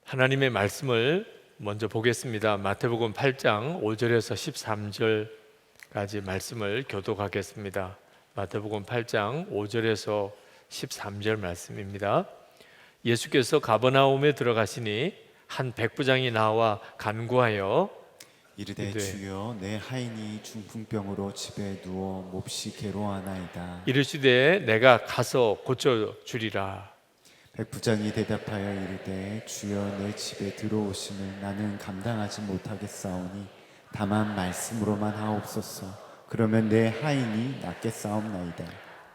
하나님의 말씀을 먼저 보겠습니다. 마태복음 8장 5절에서 13절까지 말씀을 교독하겠습니다. 마태복음 8장 5절에서 13절 말씀입니다. 예수께서 가버나움에 들어가시니 한 백부장이 나와 간구하여 이르되 주여 내 하인이 중풍병으로 집에 누워 몹시 괴로워하나이다. 이르시되 내가 가서 고쳐 주리라. 백부장이 대답하여 이르되 주여 내 집에 들어오심을 나는 감당하지 못하겠사오니 다만 말씀으로만 하옵소서. 그러면 내 하인이 낫겠사옵나이다.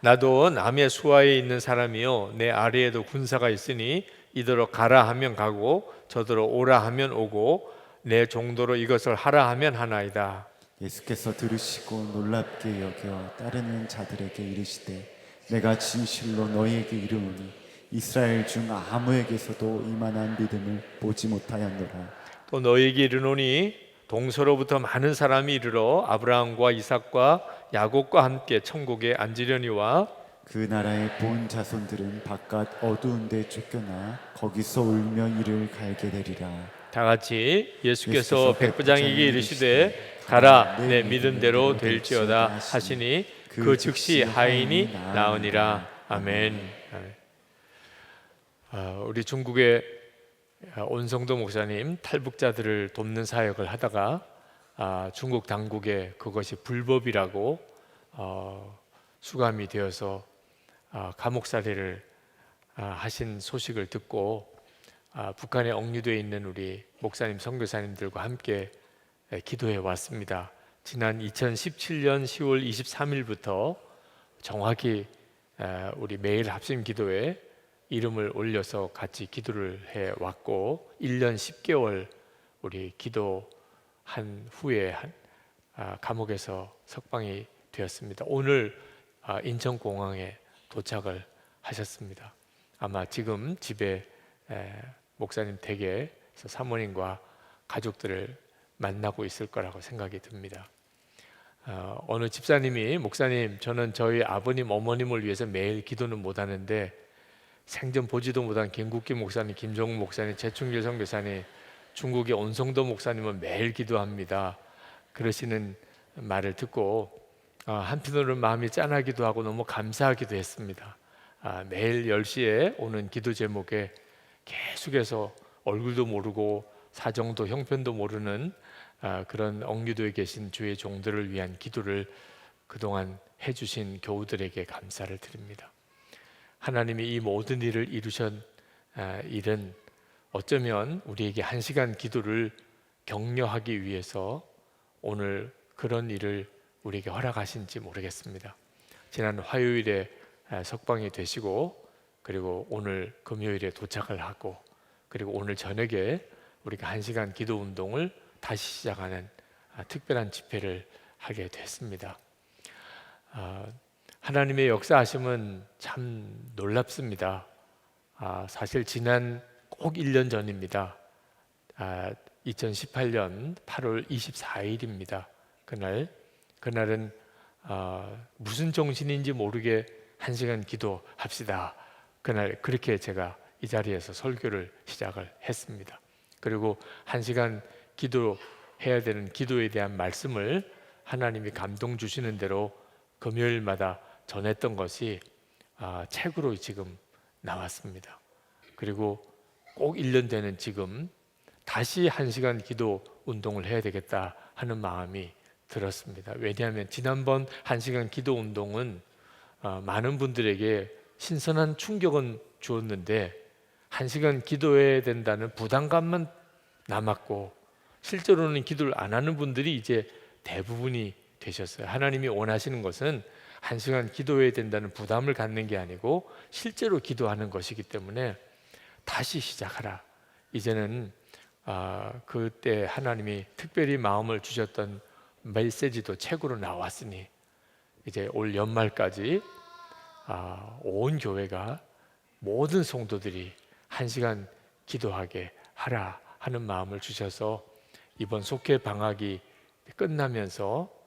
나도 남의 수하에 있는 사람이요 내 아래에도 군사가 있으니 이더러 가라 하면 가고 저더러 오라 하면 오고 내 정도로 이것을 하라 하면 하나이다. 예수께서 들으시고 놀랍게 여겨 따르는 자들에게 이르시되 내가 진실로 너희에게 이르노니 이스라엘 중 아무에게서도 이만한 믿음을 보지 못하였노라. 또 너희에게 이르노니 동서로부터 많은 사람이 이르러 아브라함과 이삭과 야곱과 함께 천국에 앉으려니와 그 나라의 본 자손들은 바깥 어두운 데 쫓겨나 거기서 울며 이를 갈게 되리라. 다 같이 예수께서 백부장에게 이르시되 가라 내 믿은 대로 될지어다 하시니 그 즉시 하인이 나으니라. 아멘. 우리 중국의 온성도 목사님 탈북자들을 돕는 사역을 하다가 중국 당국에 그것이 불법이라고 수감이 되어서 감옥살이를 하신 소식을 듣고 북한에 억류되어 있는 우리 목사님 선교사님들과 함께 기도해 왔습니다. 지난 2017년 10월 23일부터 정확히 우리 매일 합심 기도에 이름을 올려서 같이 기도를 해 왔고 1년 10개월 우리 기도한 후에 감옥에서 석방이 되었습니다. 오늘 인천공항에 도착을 하셨습니다. 아마 지금 집에 목사님 댁에서 사모님과 가족들을 만나고 있을 거라고 생각이 듭니다. 어느 집사님이 목사님 저는 저희 아버님 어머님을 위해서 매일 기도는 못하는데 생전 보지도 못한 김국기 목사님, 김종국 목사님, 최충길 선교사님, 중국의 온성도 목사님은 매일 기도합니다. 그러시는 말을 듣고 한편으로는 마음이 짠하기도 하고 너무 감사하기도 했습니다. 매일 10시에 오는 기도 제목에 계속해서 얼굴도 모르고 사정도 형편도 모르는 그런 억류도에 계신 주의 종들을 위한 기도를 그동안 해주신 교우들에게 감사를 드립니다. 하나님이 이 모든 일을 이루신 일은 어쩌면 우리에게 1시간 기도를 격려하기 위해서 오늘 그런 일을 우리에게 허락하신지 모르겠습니다. 지난 화요일에 석방이 되시고 그리고 오늘 금요일에 도착을 하고 그리고 오늘 저녁에 우리가 1시간 기도 운동을 다시 시작하는 특별한 집회를 하게 됐습니다. 하나님의 역사하심은 참 놀랍습니다. 사실 지난 꼭 1년 전입니다. 2018년 8월 24일입니다. 그날은 무슨 정신인지 모르게 1시간 기도합시다. 그날 그렇게 제가 이 자리에서 설교를 시작을 했습니다. 그리고 1시간 기도해야 되는 기도에 대한 말씀을 하나님이 감동 주시는 대로 금요일마다 전했던 것이 책으로 지금 나왔습니다. 그리고 꼭 1년 되는 지금 다시 1시간 기도 운동을 해야 되겠다 하는 마음이 들었습니다. 왜냐하면 지난번 1시간 기도 운동은 많은 분들에게 신선한 충격은 주었는데 1시간 기도해야 된다는 부담감만 남았고 실제로는 기도를 안 하는 분들이 이제 대부분이 되셨어요. 하나님이 원하시는 것은 1시간 기도해야 된다는 부담을 갖는 게 아니고 실제로 기도하는 것이기 때문에 다시 시작하라. 이제는 그때 하나님이 특별히 마음을 주셨던 메시지도 책으로 나왔으니 이제 올 연말까지 온 교회가 모든 성도들이 1시간 기도하게 하라 하는 마음을 주셔서 이번 속회 방학이 끝나면서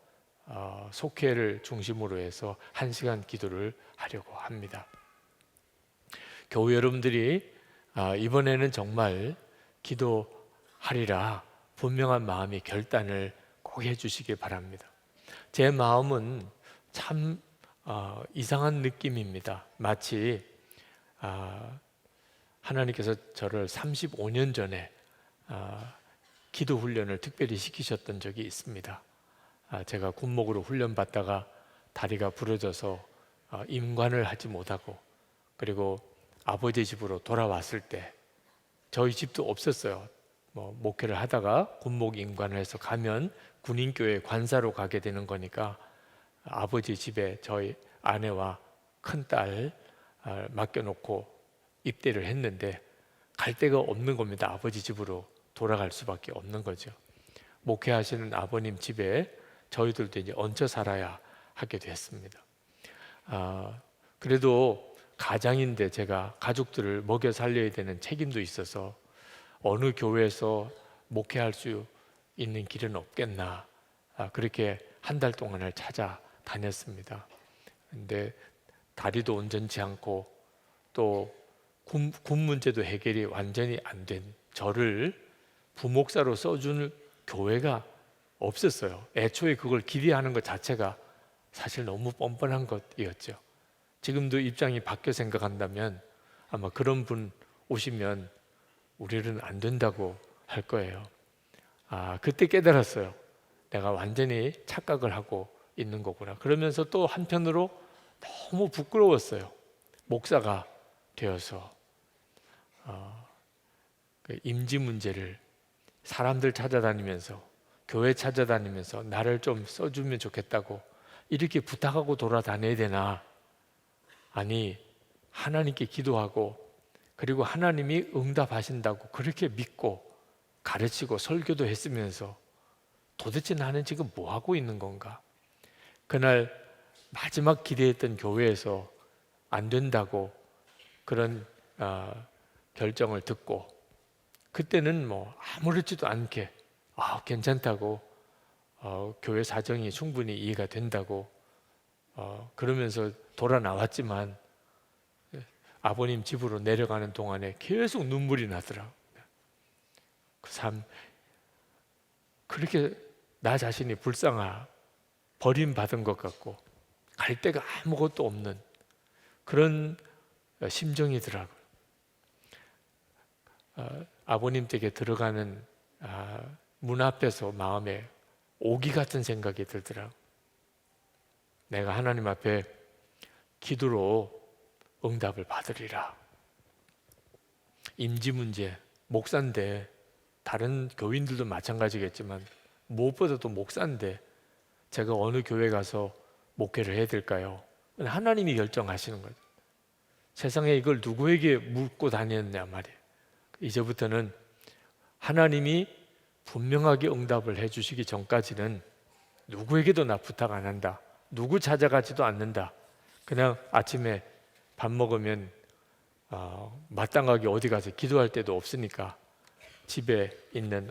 속회를 중심으로 해서 1시간 기도를 하려고 합니다. 교우 여러분들이 이번에는 정말 기도하리라 분명한 마음의 결단을 꼭 해주시기 바랍니다. 제 마음은 참 이상한 느낌입니다. 마치 하나님께서 저를 35년 전에 기도 훈련을 특별히 시키셨던 적이 있습니다. 제가 군목으로 훈련받다가 다리가 부러져서 임관을 하지 못하고, 그리고 아버지 집으로 돌아왔을 때 저희 집도 없었어요. 목회를 하다가 군목 임관을 해서 가면 군인교회 관사로 가게 되는 거니까 아버지 집에 저희 아내와 큰딸 맡겨놓고 입대를 했는데 갈 데가 없는 겁니다. 아버지 집으로 돌아갈 수밖에 없는 거죠. 목회하시는 아버님 집에 저희들도 이제 얹혀 살아야 하게 됐습니다. 그래도 가장인데 제가 가족들을 먹여 살려야 되는 책임도 있어서 어느 교회에서 목회할 수 있는 길은 없겠나, 그렇게 한 달 동안을 찾아다녔습니다. 근데 다리도 온전치 않고 또 군 문제도 해결이 완전히 안 된 저를 부목사로 써주는 교회가 없었어요. 애초에 그걸 기대하는 것 자체가 사실 너무 뻔뻔한 것이었죠. 지금도 입장이 바뀌어 생각한다면 아마 그런 분 오시면 우리는 안 된다고 할 거예요. 그때 깨달았어요. 내가 완전히 착각을 하고 있는 거구나. 그러면서 또 한편으로 너무 부끄러웠어요. 목사가 되어서 그 임지 문제를 사람들 찾아다니면서, 교회 찾아다니면서 나를 좀 써주면 좋겠다고 이렇게 부탁하고 돌아다녀야 되나? 아니, 하나님께 기도하고 그리고 하나님이 응답하신다고 그렇게 믿고 가르치고 설교도 했으면서 도대체 나는 지금 뭐 하고 있는 건가? 그날 마지막 기대했던 교회에서 안 된다고 그런 결정을 듣고, 그때는 아무렇지도 않게 괜찮다고, 교회 사정이 충분히 이해가 된다고 그러면서 돌아 나왔지만 아버님 집으로 내려가는 동안에 계속 눈물이 나더라고요. 그 삶, 그렇게 나 자신이 버림받은 것 같고 갈 데가 아무것도 없는 그런 심정이더라고요. 아버님 댁에 들어가는 문 앞에서 마음에 오기 같은 생각이 들더라고요. 내가 하나님 앞에 기도로 응답을 받으리라. 임지 문제, 목사인데, 다른 교인들도 마찬가지겠지만 무엇보다도 목사인데 제가 어느 교회 가서 목회를 해야 될까요? 하나님이 결정하시는 거죠. 세상에 이걸 누구에게 묻고 다녔냐 말이에요. 이제부터는 하나님이 분명하게 응답을 해주시기 전까지는 누구에게도 나 부탁 안 한다. 누구 찾아가지도 않는다. 그냥 아침에 밥 먹으면 마땅하게 어디 가서 기도할 데도 없으니까 집에 있는,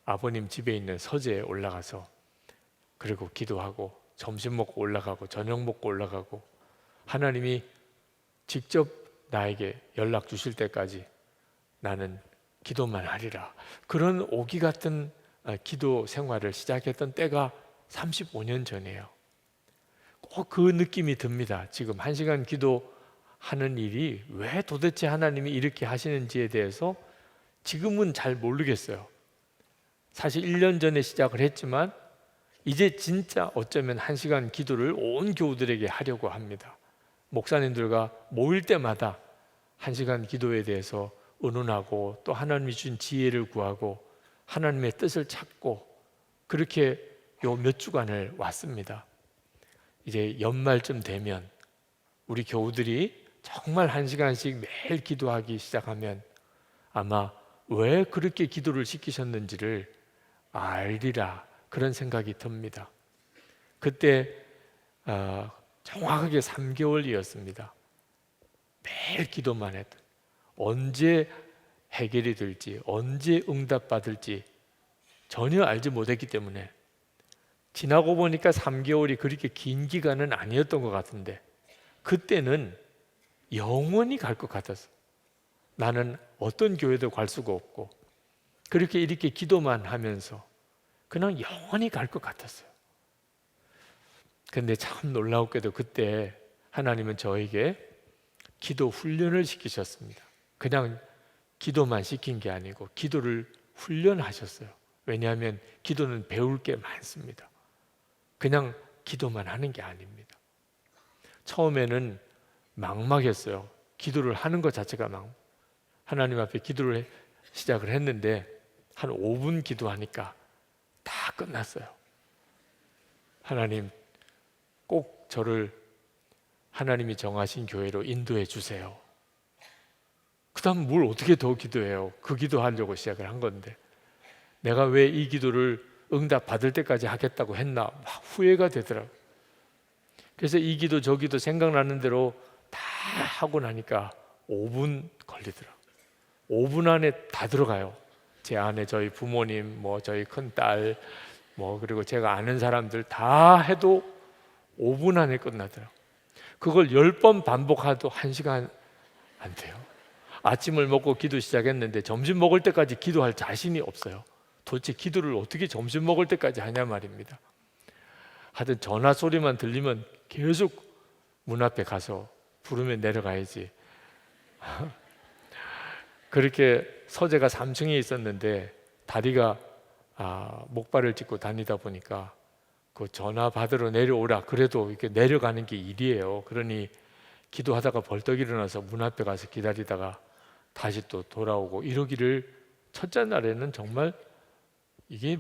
아버님 집에 있는 서재에 올라가서 그리고 기도하고, 점심 먹고 올라가고 저녁 먹고 올라가고, 하나님이 직접 나에게 연락 주실 때까지 나는 기도만 하리라. 그런 오기 같은 기도 생활을 시작했던 때가 35년 전이에요. 꼭 그 느낌이 듭니다. 지금 1시간 기도하는 일이 왜 도대체 하나님이 이렇게 하시는지에 대해서 지금은 잘 모르겠어요. 사실 1년 전에 시작을 했지만 이제 진짜 어쩌면 1시간 기도를 온 교우들에게 하려고 합니다. 목사님들과 모일 때마다 1시간 기도에 대해서 의논하고 또 하나님이 주신 지혜를 구하고 하나님의 뜻을 찾고 그렇게 요 몇 주간을 왔습니다. 이제 연말쯤 되면 우리 교우들이 정말 1시간씩 매일 기도하기 시작하면 아마 왜 그렇게 기도를 시키셨는지를 알리라, 그런 생각이 듭니다. 그때 정확하게 3개월이었습니다. 매일 기도만 했던, 언제 해결이 될지, 언제 응답받을지 전혀 알지 못했기 때문에 지나고 보니까 3개월이 그렇게 긴 기간은 아니었던 것 같은데 그때는 영원히 갈 것 같았어. 나는 어떤 교회도 갈 수가 없고 그렇게 이렇게 기도만 하면서 그냥 영원히 갈 것 같았어요. 근데 참 놀라웠게도 그때 하나님은 저에게 기도 훈련을 시키셨습니다. 그냥 기도만 시킨 게 아니고 기도를 훈련하셨어요. 왜냐하면 기도는 배울 게 많습니다. 그냥 기도만 하는 게 아닙니다. 처음에는 막막했어요. 기도를 하는 것 자체가 하나님 앞에 기도를 시작을 했는데 한 5분 기도하니까 다 끝났어요. 하나님 꼭 저를 하나님이 정하신 교회로 인도해 주세요. 그 다음 뭘 어떻게 더 기도해요? 그 기도하려고 시작을 한 건데 내가 왜 이 기도를 응답 받을 때까지 하겠다고 했나 막 후회가 되더라고요. 그래서 이 기도 저 기도 생각나는 대로 다 하고 나니까 5분 걸리더라고요. 5분 안에 다 들어가요. 제 안에 저희 부모님, 뭐 저희 큰딸, 뭐 그리고 제가 아는 사람들 다 해도 5분 안에 끝나더라고요. 그걸 10번 반복해도 1시간 안 돼요. 아침을 먹고 기도 시작했는데 점심 먹을 때까지 기도할 자신이 없어요. 도대체 기도를 어떻게 점심 먹을 때까지 하냐 말입니다. 하여튼 전화 소리만 들리면 계속 문 앞에 가서 부르면 내려가야지. 그렇게 서재가 3층에 있었는데 다리가 목발을 짚고 다니다 보니까 그 전화 받으러 내려오라 그래도 이렇게 내려가는 게 일이에요. 그러니 기도하다가 벌떡 일어나서 문 앞에 가서 기다리다가 다시 또 돌아오고 이러기를 첫째 날에는 정말 이게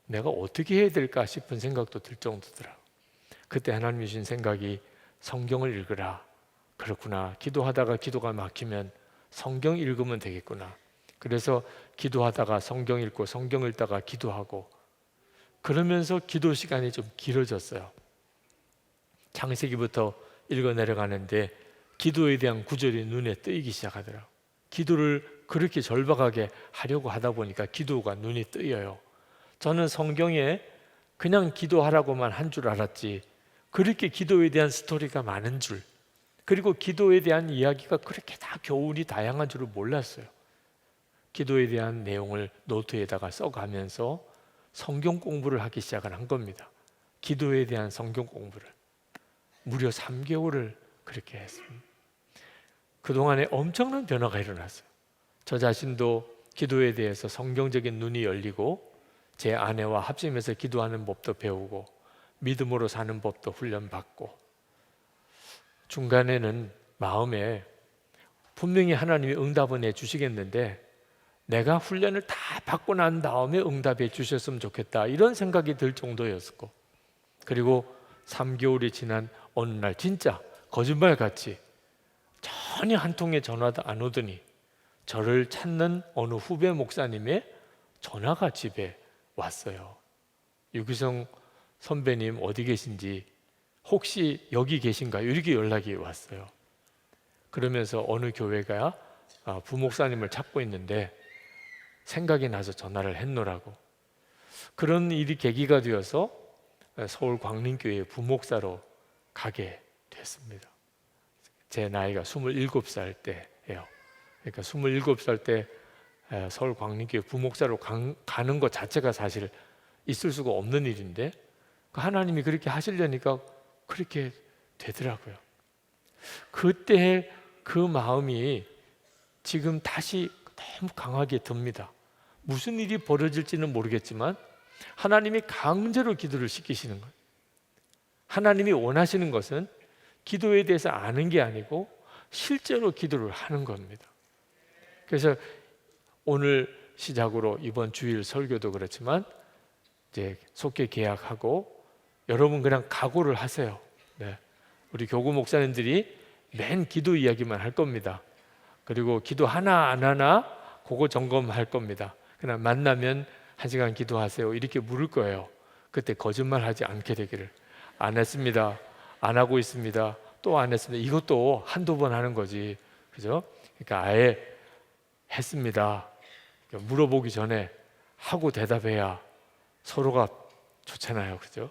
내가 어떻게 해야 될까 싶은 생각도 들 정도더라. 그때 하나님이 주신 생각이 성경을 읽으라. 그렇구나. 기도하다가 기도가 막히면 성경 읽으면 되겠구나. 그래서 기도하다가 성경 읽고 성경 읽다가 기도하고 그러면서 기도 시간이 좀 길어졌어요. 창세기부터 읽어 내려가는데 기도에 대한 구절이 눈에 뜨이기 시작하더라고요. 기도를 그렇게 절박하게 하려고 하다 보니까 기도가 눈이 뜨여요. 저는 성경에 그냥 기도하라고만 한 줄 알았지 그렇게 기도에 대한 스토리가 많은 줄, 그리고 기도에 대한 이야기가 그렇게 다 교훈이 다양한 줄을 몰랐어요. 기도에 대한 내용을 노트에다가 써가면서 성경 공부를 하기 시작을 한 겁니다. 기도에 대한 성경 공부를 무려 3개월을 그렇게 했습니다. 그동안에 엄청난 변화가 일어났어요. 저 자신도 기도에 대해서 성경적인 눈이 열리고 제 아내와 합심해서 기도하는 법도 배우고 믿음으로 사는 법도 훈련받고, 중간에는 마음에 분명히 하나님이 응답은 해주시겠는데 내가 훈련을 다 받고 난 다음에 응답해 주셨으면 좋겠다 이런 생각이 들 정도였고, 그리고 3개월이 지난 어느 날 진짜 거짓말같이 전혀 한 통의 전화도 안 오더니 저를 찾는 어느 후배 목사님의 전화가 집에 왔어요. 유기성 선배님 어디 계신지 혹시 여기 계신가요? 이렇게 연락이 왔어요. 그러면서 어느 교회가 부목사님을 찾고 있는데 생각이 나서 전화를 했노라고. 그런 일이 계기가 되어서 서울 광림교회 부목사로 가게 됐습니다. 제 나이가 27살 때예요. 그러니까 27살 때 서울 광림교회 부목사로 가는 것 자체가 사실 있을 수가 없는 일인데 하나님이 그렇게 하시려니까 그렇게 되더라고요. 그때 그 마음이 지금 다시 너무 강하게 듭니다. 무슨 일이 벌어질지는 모르겠지만 하나님이 강제로 기도를 시키시는 거예요. 하나님이 원하시는 것은 기도에 대해서 아는 게 아니고 실제로 기도를 하는 겁니다. 그래서 오늘 시작으로 이번 주일 설교도 그렇지만 이제 속개 계약하고 여러분 그냥 각오를 하세요. 네. 우리 교구 목사님들이 맨 기도 이야기만 할 겁니다. 그리고 기도 하나 안 하나 그거 점검할 겁니다. 그냥 만나면 1시간 기도하세요 이렇게 물을 거예요. 그때 거짓말하지 않게 되기를. 안 했습니다. 안 하고 있습니다. 또 안 했습니다. 이것도 한두 번 하는 거지, 그죠? 그러니까 아예 했습니다. 물어보기 전에 하고 대답해야 서로가 좋잖아요, 그죠?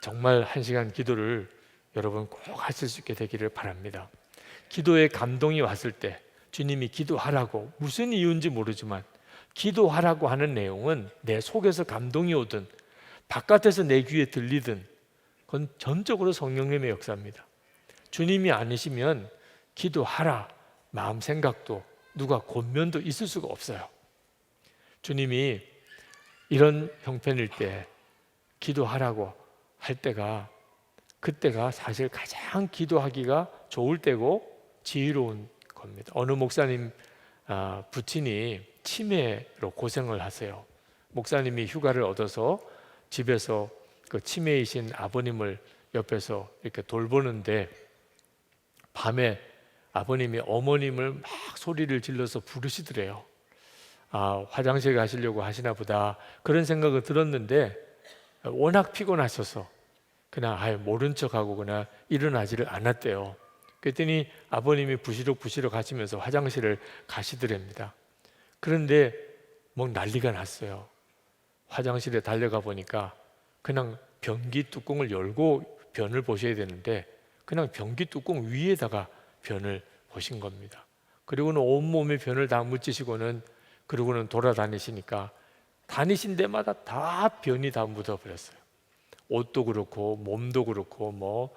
정말 1시간 기도를 여러분 꼭 하실 수 있게 되기를 바랍니다. 기도에 감동이 왔을 때 주님이 기도하라고 무슨 이유인지 모르지만 기도하라고 하는 내용은 내 속에서 감동이 오든 바깥에서 내 귀에 들리든 그건 전적으로 성령님의 역사입니다. 주님이 아니시면 기도하라 마음 생각도 누가 권면도 있을 수가 없어요. 주님이 이런 형편일 때 기도하라고 할 때가 그때가 사실 가장 기도하기가 좋을 때고 지혜로운 겁니다. 어느 목사님 부친이 치매로 고생을 하세요. 목사님이 휴가를 얻어서 집에서 그 치매이신 아버님을 옆에서 이렇게 돌보는데 밤에 아버님이 어머님을 막 소리를 질러서 부르시더래요. 화장실 가시려고 하시나 보다 그런 생각을 들었는데 워낙 피곤하셔서 그냥 모른 척하고 그냥 일어나지를 않았대요. 그랬더니 아버님이 부시럭부시럭 하시면서 화장실을 가시더랍니다. 그런데 뭐 난리가 났어요. 화장실에 달려가 보니까 그냥 변기 뚜껑을 열고 변을 보셔야 되는데 그냥 변기 뚜껑 위에다가 변을 보신 겁니다. 그리고는 온몸에 변을 다 묻히시고는 그러고는 돌아다니시니까 다니신 데마다 다 변이 다 묻어버렸어요. 옷도 그렇고 몸도 그렇고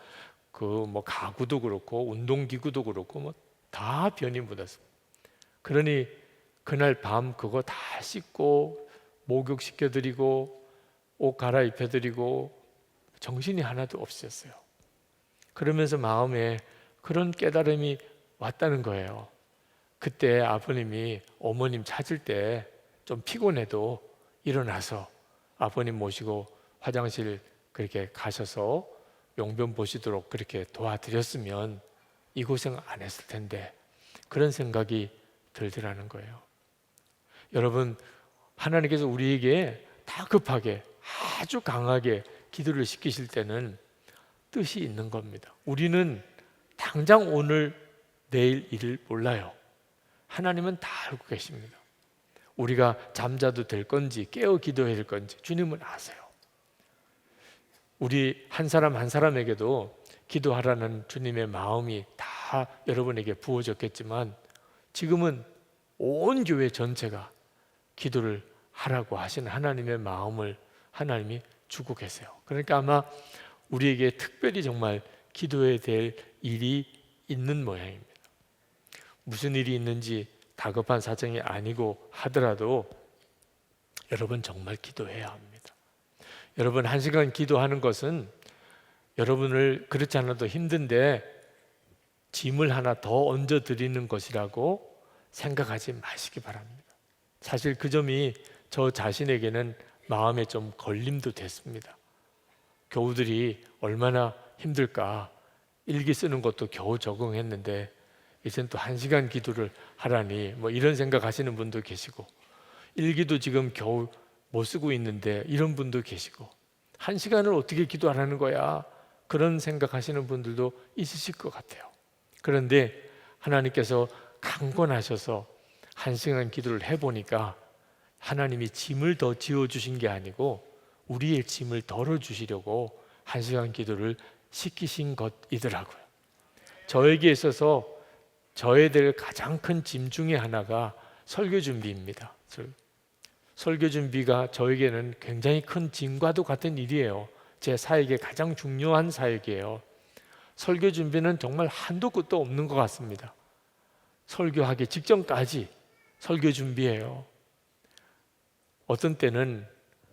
가구도 그렇고 운동기구도 그렇고 다 변이 묻었어요. 그러니 그날 밤 그거 다 씻고 목욕시켜드리고 옷 갈아입혀드리고 정신이 하나도 없으셨어요. 그러면서 마음에 그런 깨달음이 왔다는 거예요. 그때 아버님이 어머님 찾을 때 좀 피곤해도 일어나서 아버님 모시고 화장실 그렇게 가셔서 용변 보시도록 그렇게 도와드렸으면 이 고생 안 했을 텐데 그런 생각이 들더라는 거예요. 여러분, 하나님께서 우리에게 다급하게 아주 강하게 기도를 시키실 때는 뜻이 있는 겁니다. 우리는 당장 오늘 내일 일을 몰라요. 하나님은 다 알고 계십니다. 우리가 잠자도 될 건지 깨어 기도해야 될 건지 주님은 아세요. 우리 한 사람 한 사람에게도 기도하라는 주님의 마음이 다 여러분에게 부어졌겠지만 지금은 온 교회 전체가 기도를 하라고 하시는 하나님의 마음을 하나님이 주고 계세요. 그러니까 아마 우리에게 특별히 정말 기도해야 될 일이 있는 모양입니다. 무슨 일이 있는지 다급한 사정이 아니고 하더라도 여러분 정말 기도해야 합니다. 여러분 1시간 기도하는 것은 여러분을 그렇지 않아도 힘든데 짐을 하나 더 얹어 드리는 것이라고 생각하지 마시기 바랍니다. 사실 그 점이 저 자신에게는 마음에 좀 걸림도 됐습니다. 교우들이 얼마나 힘들까, 일기 쓰는 것도 겨우 적응했는데 이젠 또 1시간 기도를 하라니 이런 생각하시는 분도 계시고, 일기도 지금 겨우 못 쓰고 있는데 이런 분도 계시고, 1시간을 어떻게 기도하라는 거야, 그런 생각하시는 분들도 있으실 것 같아요. 그런데 하나님께서 강권하셔서 1시간 기도를 해보니까 하나님이 짐을 더 지어주신 게 아니고 우리의 짐을 덜어주시려고 1시간 기도를 시키신 것이더라고요. 저에게 있어서 져야 될 가장 큰 짐 중에 하나가 설교 준비입니다. 설교 준비가 저에게는 굉장히 큰 짐과도 같은 일이에요. 제 사역의 가장 중요한 사역이에요. 설교 준비는 정말 한도 끝도 없는 것 같습니다. 설교하기 직전까지 설교 준비해요. 어떤 때는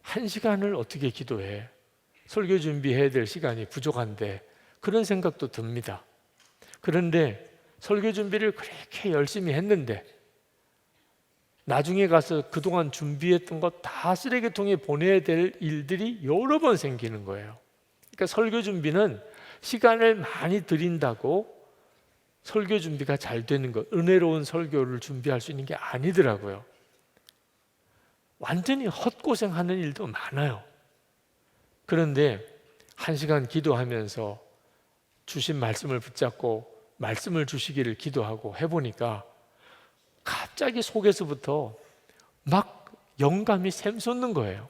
1시간을 어떻게 기도해? 설교 준비해야 될 시간이 부족한데 그런 생각도 듭니다. 그런데 설교 준비를 그렇게 열심히 했는데 나중에 가서 그동안 준비했던 것 다 쓰레기통에 보내야 될 일들이 여러 번 생기는 거예요. 그러니까 설교 준비는 시간을 많이 들인다고 설교 준비가 잘 되는 것, 은혜로운 설교를 준비할 수 있는 게 아니더라고요. 완전히 헛고생하는 일도 많아요. 그런데 1시간 기도하면서 주신 말씀을 붙잡고 말씀을 주시기를 기도하고 해보니까 갑자기 속에서부터 막 영감이 샘솟는 거예요.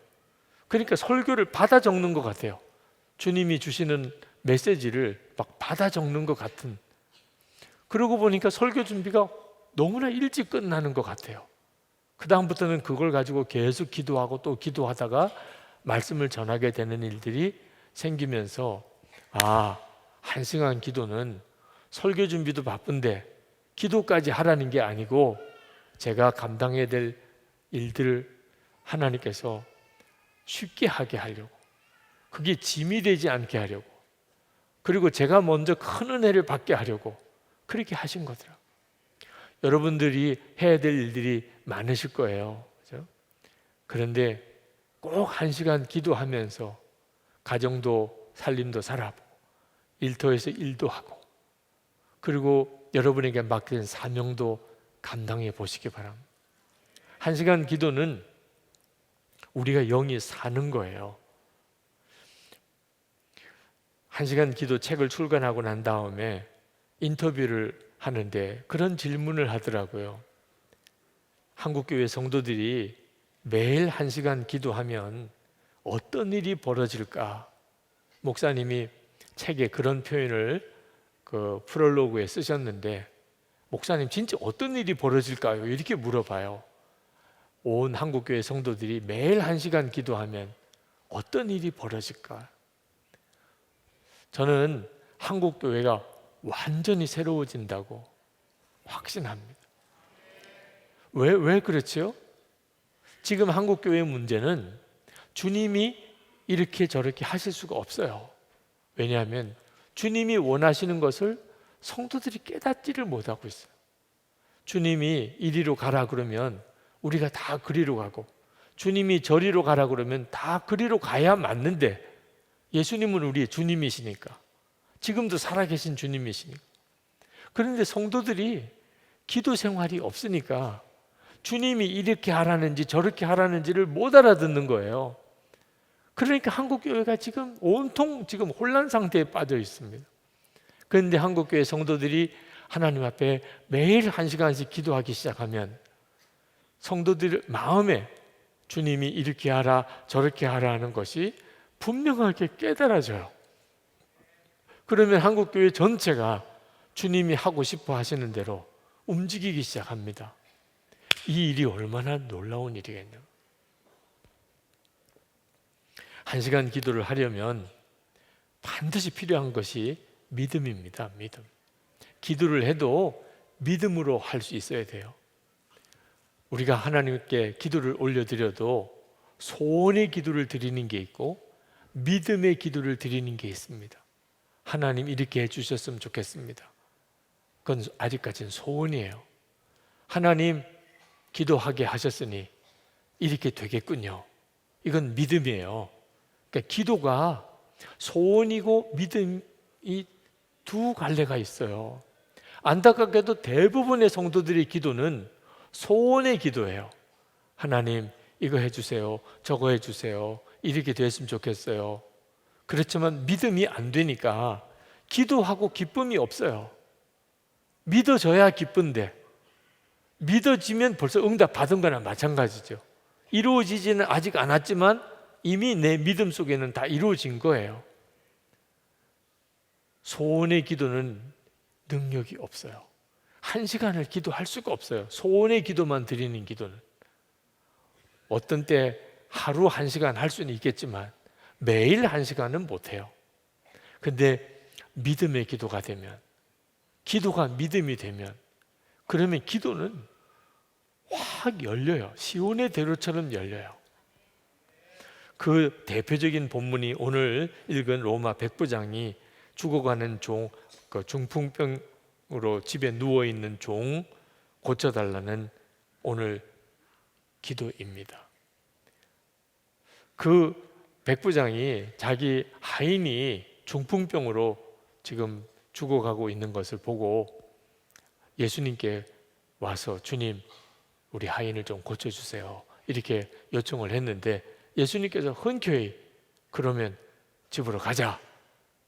그러니까 설교를 받아 적는 것 같아요. 주님이 주시는 메시지를 막 받아 적는 것 같은. 그러고 보니까 설교 준비가 너무나 일찍 끝나는 것 같아요. 그다음부터는 그걸 가지고 계속 기도하고 또 기도하다가 말씀을 전하게 되는 일들이 생기면서, 아, 1시간 기도는 설교 준비도 바쁜데 기도까지 하라는 게 아니고, 제가 감당해야 될 일들을 하나님께서 쉽게 하게 하려고, 그게 짐이 되지 않게 하려고, 그리고 제가 먼저 큰 은혜를 받게 하려고 그렇게 하신 거더라. 여러분들이 해야 될 일들이 많으실 거예요. 그죠? 그런데 꼭 1시간 기도하면서 가정도 살림도 살아보고 일터에서 일도 하고, 그리고 여러분에게 맡긴 사명도 감당해 보시기 바랍니다. 1시간 기도는 우리가 영이 사는 거예요. 1시간 기도 책을 출간하고 난 다음에 인터뷰를 하는데 그런 질문을 하더라고요. 한국교회 성도들이 매일 1시간 기도하면 어떤 일이 벌어질까? 목사님이 책에 그런 표현을 그 프롤로그에 쓰셨는데, 목사님 진짜 어떤 일이 벌어질까요? 이렇게 물어봐요. 온 한국교회 성도들이 매일 1시간 기도하면 어떤 일이 벌어질까? 저는 한국교회가 완전히 새로워진다고 확신합니다. 왜 그렇지요? 지금 한국교회의 문제는 주님이 이렇게 저렇게 하실 수가 없어요. 왜냐하면 주님이 원하시는 것을 성도들이 깨닫지를 못하고 있어요. 주님이 이리로 가라 그러면 우리가 다 그리로 가고, 주님이 저리로 가라 그러면 다 그리로 가야 맞는데, 예수님은 우리의 주님이시니까, 지금도 살아계신 주님이시니까. 그런데 성도들이 기도 생활이 없으니까 주님이 이렇게 하라는지 저렇게 하라는지를 못 알아듣는 거예요. 그러니까 한국교회가 지금 온통 지금 혼란 상태에 빠져 있습니다. 그런데 한국교회 성도들이 하나님 앞에 매일 1시간씩 기도하기 시작하면 성도들 마음에 주님이 이렇게 하라 저렇게 하라 하는 것이 분명하게 깨달아져요. 그러면 한국교회 전체가 주님이 하고 싶어 하시는 대로 움직이기 시작합니다. 이 일이 얼마나 놀라운 일이겠냐. 1시간 기도를 하려면 반드시 필요한 것이 믿음입니다. 믿음. 기도를 해도 믿음으로 할 수 있어야 돼요. 우리가 하나님께 기도를 올려드려도 소원의 기도를 드리는 게 있고 믿음의 기도를 드리는 게 있습니다. 하나님 이렇게 해주셨으면 좋겠습니다. 그건 아직까지는 소원이에요. 하나님 기도하게 하셨으니 이렇게 되겠군요. 이건 믿음이에요. 그러니까 기도가 소원이고 믿음이 두 갈래가 있어요. 안타깝게도 대부분의 성도들의 기도는 소원의 기도예요. 하나님 이거 해주세요, 저거 해주세요, 이렇게 됐으면 좋겠어요. 그렇지만 믿음이 안 되니까 기도하고 기쁨이 없어요. 믿어져야 기쁜데, 믿어지면 벌써 응답 받은 거나 마찬가지죠. 이루어지지는 아직 않았지만 이미 내 믿음 속에는 다 이루어진 거예요. 소원의 기도는 능력이 없어요. 1시간을 기도할 수가 없어요. 소원의 기도만 드리는 기도는. 어떤 때 하루 1시간 할 수는 있겠지만 매일 1시간은 못해요. 근데 믿음의 기도가 되면, 기도가 믿음이 되면, 그러면 기도는 확 열려요. 시온의 대로처럼 열려요. 그 대표적인 본문이 오늘 읽은 로마 백부장이 죽어가는 종, 그 중풍병으로 집에 누워있는 종 고쳐달라는 오늘 기도입니다. 그 백부장이 자기 하인이 중풍병으로 지금 죽어가고 있는 것을 보고 예수님께 와서 주님 우리 하인을 좀 고쳐주세요 이렇게 요청을 했는데, 예수님께서 흔쾌히 그러면 집으로 가자,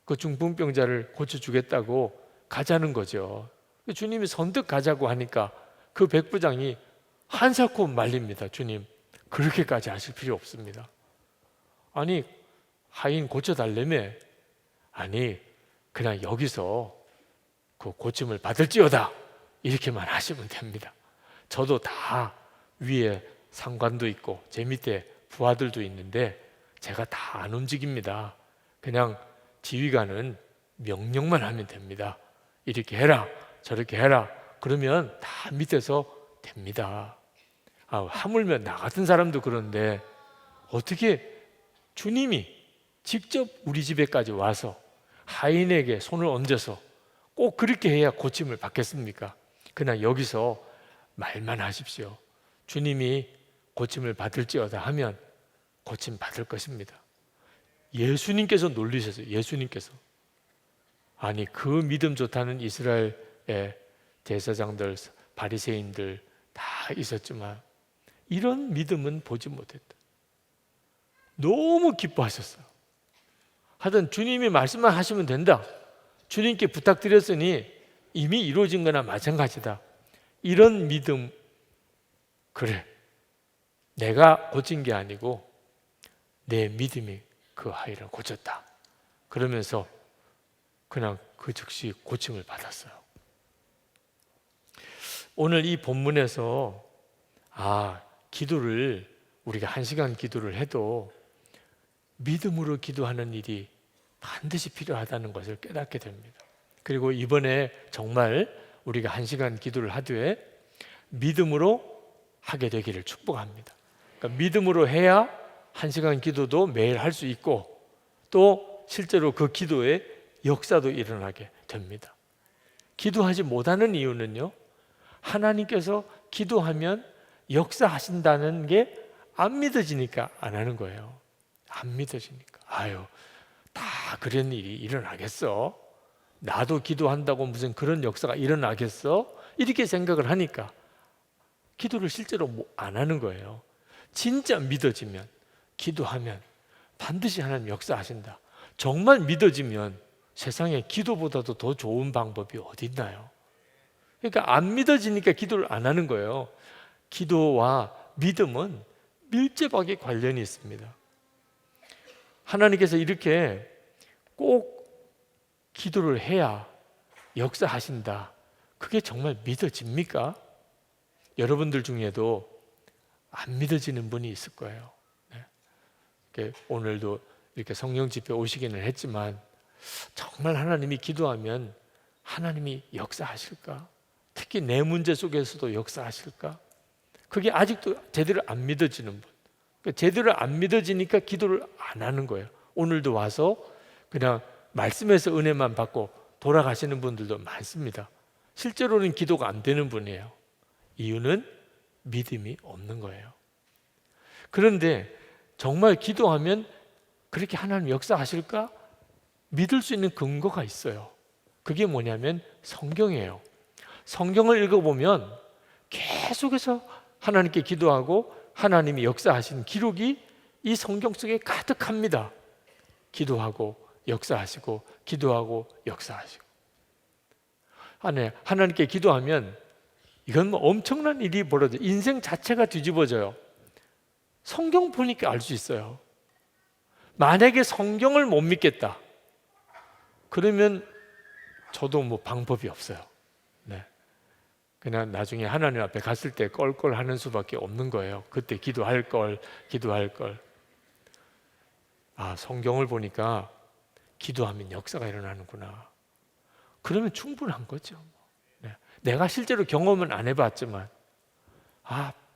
그 중풍병자를 고쳐주겠다고 가자는 거죠. 주님이 선뜻 가자고 하니까 그 백부장이 한사코 말립니다. 주님 그렇게까지 하실 필요 없습니다. 아니 하인 고쳐달라며, 아니 그냥 여기서 그 고침을 받을지어다 이렇게만 하시면 됩니다. 저도 다 위에 상관도 있고 제 밑에 부하들도 있는데 제가 다 안 움직입니다. 그냥 지휘관은 명령만 하면 됩니다. 이렇게 해라, 저렇게 해라. 그러면 다 밑에서 됩니다. 하물며 나 같은 사람도 그런데 어떻게 주님이 직접 우리 집에까지 와서 하인에게 손을 얹어서 꼭 그렇게 해야 고침을 받겠습니까? 그냥 여기서 말만 하십시오. 주님이 고침을 받을지어다 하면 고침 받을 것입니다. 예수님께서 놀리셨어요. 예수님께서. 아니, 그 믿음 좋다는 이스라엘의 제사장들, 바리새인들 다 있었지만 이런 믿음은 보지 못했다. 너무 기뻐하셨어요. 하여튼 주님이 말씀만 하시면 된다. 주님께 부탁드렸으니 이미 이루어진 거나 마찬가지다. 이런 믿음, 그래, 내가 고친 게 아니고 내 믿음이 그 아이를 고쳤다. 그러면서 그냥 그 즉시 고침을 받았어요. 오늘 이 본문에서 기도를 우리가 1시간 기도를 해도 믿음으로 기도하는 일이 반드시 필요하다는 것을 깨닫게 됩니다. 그리고 이번에 정말 우리가 1시간 기도를 하되 믿음으로 하게 되기를 축복합니다. 그러니까 믿음으로 해야 1시간 기도도 매일 할 수 있고 또 실제로 그 기도에 역사도 일어나게 됩니다. 기도하지 못하는 이유는요, 하나님께서 기도하면 역사하신다는 게 안 믿어지니까 안 하는 거예요. 안 믿어지니까. 다 그런 일이 일어나겠어? 나도 기도한다고 무슨 그런 역사가 일어나겠어? 이렇게 생각을 하니까 기도를 실제로 안 하는 거예요. 진짜 믿어지면, 기도하면 반드시 하나님 역사하신다. 정말 믿어지면 세상에 기도보다도 더 좋은 방법이 어디 있나요? 그러니까 안 믿어지니까 기도를 안 하는 거예요. 기도와 믿음은 밀접하게 관련이 있습니다. 하나님께서 이렇게 꼭 기도를 해야 역사하신다. 그게 정말 믿어집니까? 여러분들 중에도 안 믿어지는 분이 있을 거예요. 오늘도 이렇게 성령 집회 오시기는 했지만 정말 하나님이 기도하면 하나님이 역사하실까? 특히 내 문제 속에서도 역사하실까? 그게 아직도 제대로 안 믿어지는 분. 제대로 안 믿어지니까 기도를 안 하는 거예요. 오늘도 와서 그냥 말씀에서 은혜만 받고 돌아가시는 분들도 많습니다. 실제로는 기도가 안 되는 분이에요. 이유는 믿음이 없는 거예요. 그런데 정말 기도하면 그렇게 하나님 역사하실까? 믿을 수 있는 근거가 있어요. 그게 뭐냐면 성경이에요. 성경을 읽어보면 계속해서 하나님께 기도하고 하나님이 역사하신 기록이 이 성경 속에 가득합니다. 기도하고 역사하시고 기도하고 역사하시고. 하나님께 기도하면 이건 엄청난 일이 벌어져요. 인생 자체가 뒤집어져요. 성경 보니까 알 수 있어요. 만약에 성경을 못 믿겠다, 그러면 저도 방법이 없어요. 그냥 나중에 하나님 앞에 갔을 때 껄껄 하는 수밖에 없는 거예요. 그때 기도할 걸. 성경을 보니까 기도하면 역사가 일어나는구나. 그러면 충분한 거죠. 내가 실제로 경험은 안 해봤지만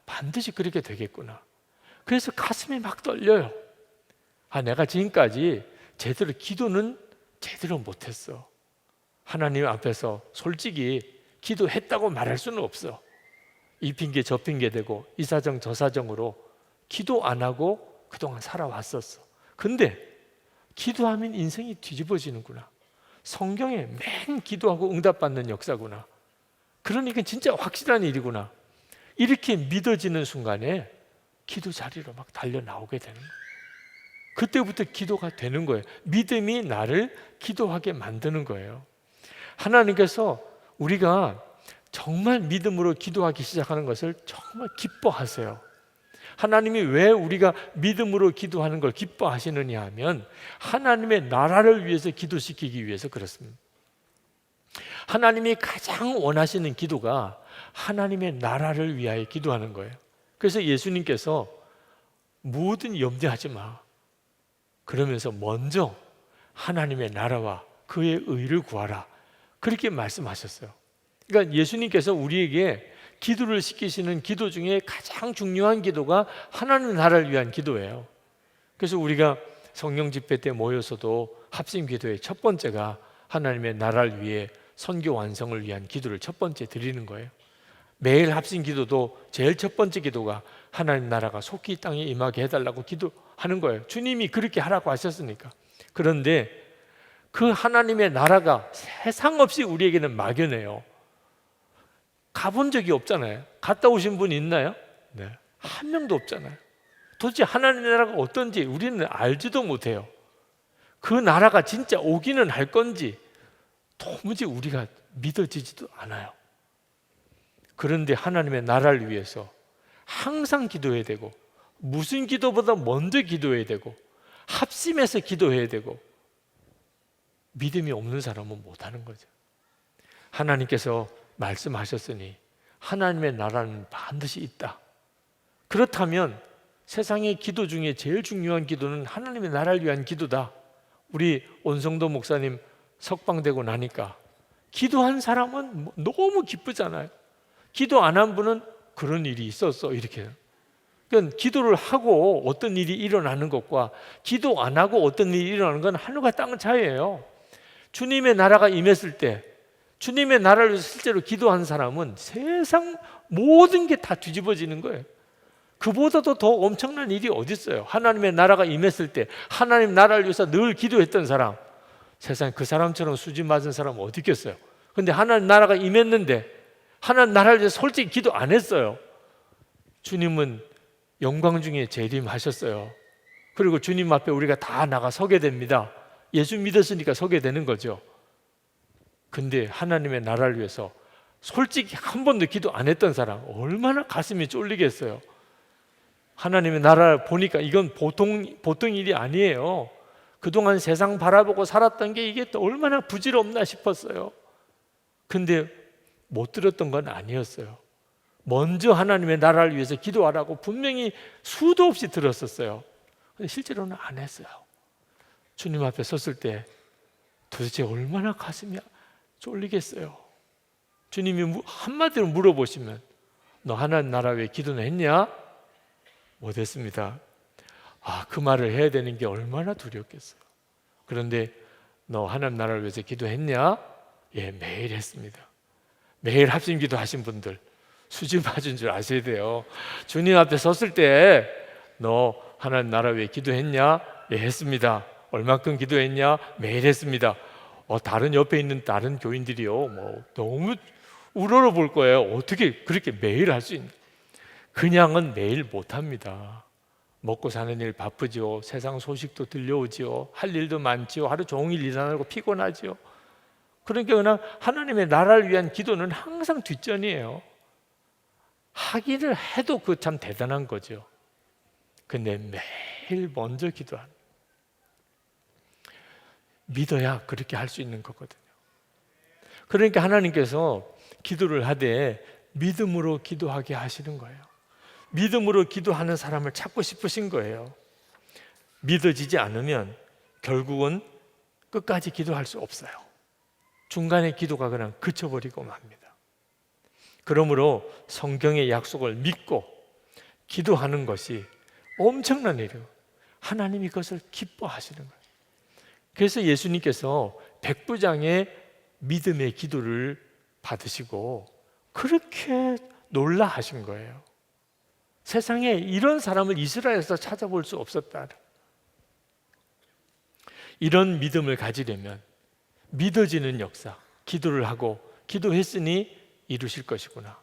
반드시 그렇게 되겠구나. 그래서 가슴이 막 떨려요. 내가 지금까지 기도는 제대로 못했어. 하나님 앞에서 솔직히 기도했다고 말할 수는 없어. 이 핑계 저 핑계 대고 이 사정 저 사정으로 기도 안 하고 그동안 살아왔었어. 근데 기도하면 인생이 뒤집어지는구나. 성경에 맨 기도하고 응답받는 역사구나. 그러니까 진짜 확실한 일이구나. 이렇게 믿어지는 순간에 기도 자리로 막 달려 나오게 되는 거예요. 그때부터 기도가 되는 거예요. 믿음이 나를 기도하게 만드는 거예요. 하나님께서 우리가 정말 믿음으로 기도하기 시작하는 것을 정말 기뻐하세요. 하나님이 왜 우리가 믿음으로 기도하는 걸 기뻐하시느냐 하면 하나님의 나라를 위해서 기도시키기 위해서 그렇습니다. 하나님이 가장 원하시는 기도가 하나님의 나라를 위하여 기도하는 거예요. 그래서 예수님께서 뭐든 염려하지 마. 그러면서 먼저 하나님의 나라와 그의 의를 구하라. 그렇게 말씀하셨어요. 그러니까 예수님께서 우리에게 기도를 시키시는 기도 중에 가장 중요한 기도가 하나님의 나라를 위한 기도예요. 그래서 우리가 성령 집회 때 모여서도 합심 기도의 첫 번째가 하나님의 나라를 위해 선교 완성을 위한 기도를 첫 번째 드리는 거예요. 매일 합심 기도도 제일 첫 번째 기도가 하나님 나라가 속히 이 땅에 임하게 해달라고 기도하는 거예요. 주님이 그렇게 하라고 하셨으니까. 그런데 그 하나님의 나라가 세상 없이 우리에게는 막연해요. 가본 적이 없잖아요. 갔다 오신 분 있나요? 네, 한 명도 없잖아요. 도대체 하나님의 나라가 어떤지 우리는 알지도 못해요. 그 나라가 진짜 오기는 할 건지 도무지 우리가 믿어지지도 않아요. 그런데 하나님의 나라를 위해서 항상 기도해야 되고, 무슨 기도보다 먼저 기도해야 되고, 합심해서 기도해야 되고, 믿음이 없는 사람은 못하는 거죠. 하나님께서 말씀하셨으니 하나님의 나라는 반드시 있다. 그렇다면 세상의 기도 중에 제일 중요한 기도는 하나님의 나라를 위한 기도다. 우리 온성도 목사님 석방되고 나니까 기도한 사람은 너무 기쁘잖아요. 기도 안 한 분은 그런 일이 있었어 이렇게. 그러니까 기도를 하고 어떤 일이 일어나는 것과 기도 안 하고 어떤 일이 일어나는 건 하늘과 땅 차이예요. 주님의 나라가 임했을 때, 주님의 나라를 위해서 실제로 기도한 사람은 세상 모든 게 다 뒤집어지는 거예요. 그보다도 더 엄청난 일이 어디 있어요? 하나님의 나라가 임했을 때 하나님 나라를 위해서 늘 기도했던 사람, 세상에 그 사람처럼 수지 맞은 사람은 어디 있겠어요? 근데 하나님 나라가 임했는데 하나님 나라를 위해서 솔직히 기도 안 했어요. 주님은 영광 중에 재림하셨어요. 그리고 주님 앞에 우리가 다 나가 서게 됩니다. 예수 믿었으니까 서게 되는 거죠. 근데 하나님의 나라를 위해서 솔직히 한 번도 기도 안 했던 사람 얼마나 가슴이 쫄리겠어요. 하나님의 나라를 보니까 이건 보통 일이 아니에요. 그동안 세상 바라보고 살았던 게 이게 또 얼마나 부질없나 싶었어요. 근데 못 들었던 건 아니었어요. 먼저 하나님의 나라를 위해서 기도하라고 분명히 수도 없이 들었었어요. 근데 실제로는 안 했어요. 주님 앞에 섰을 때 도대체 얼마나 가슴이 쫄리겠어요. 주님이 한마디로 물어보시면 너 하나님 나라 위해 기도는 했냐? 못했습니다. 그 말을 해야 되는 게 얼마나 두렵겠어요. 그런데 너 하나님 나라를 위해서 기도했냐? 예, 매일 했습니다. 매일 합심 기도하신 분들 수지 맞은 줄 아셔야 돼요. 주님 앞에 섰을 때 너 하나님 나라 위해 기도했냐? 예, 했습니다. 얼만큼 기도했냐? 매일 했습니다. 다른 옆에 있는 다른 교인들이요, 너무 우러러 볼 거예요. 어떻게 그렇게 매일 할 수 있나? 그냥은 매일 못합니다. 먹고 사는 일 바쁘죠. 세상 소식도 들려오죠. 할 일도 많죠. 하루 종일 일하고 피곤하죠. 그러니까 그냥 하나님의 나라를 위한 기도는 항상 뒷전이에요. 하기를 해도 그 참 대단한 거죠. 근데 매일 먼저 기도하는, 믿어야 그렇게 할 수 있는 거거든요. 그러니까 하나님께서 기도를 하되 믿음으로 기도하게 하시는 거예요. 믿음으로 기도하는 사람을 찾고 싶으신 거예요. 믿어지지 않으면 결국은 끝까지 기도할 수 없어요. 중간에 기도가 그냥 그쳐버리고 맙니다. 그러므로 성경의 약속을 믿고 기도하는 것이 엄청난 일이에요. 하나님이 그것을 기뻐하시는 거예요. 그래서 예수님께서 백부장의 믿음의 기도를 받으시고 그렇게 놀라하신 거예요. 세상에 이런 사람을 이스라엘에서 찾아볼 수 없었다. 이런 믿음을 가지려면 믿어지는 역사, 기도를 하고 기도했으니 이루실 것이구나.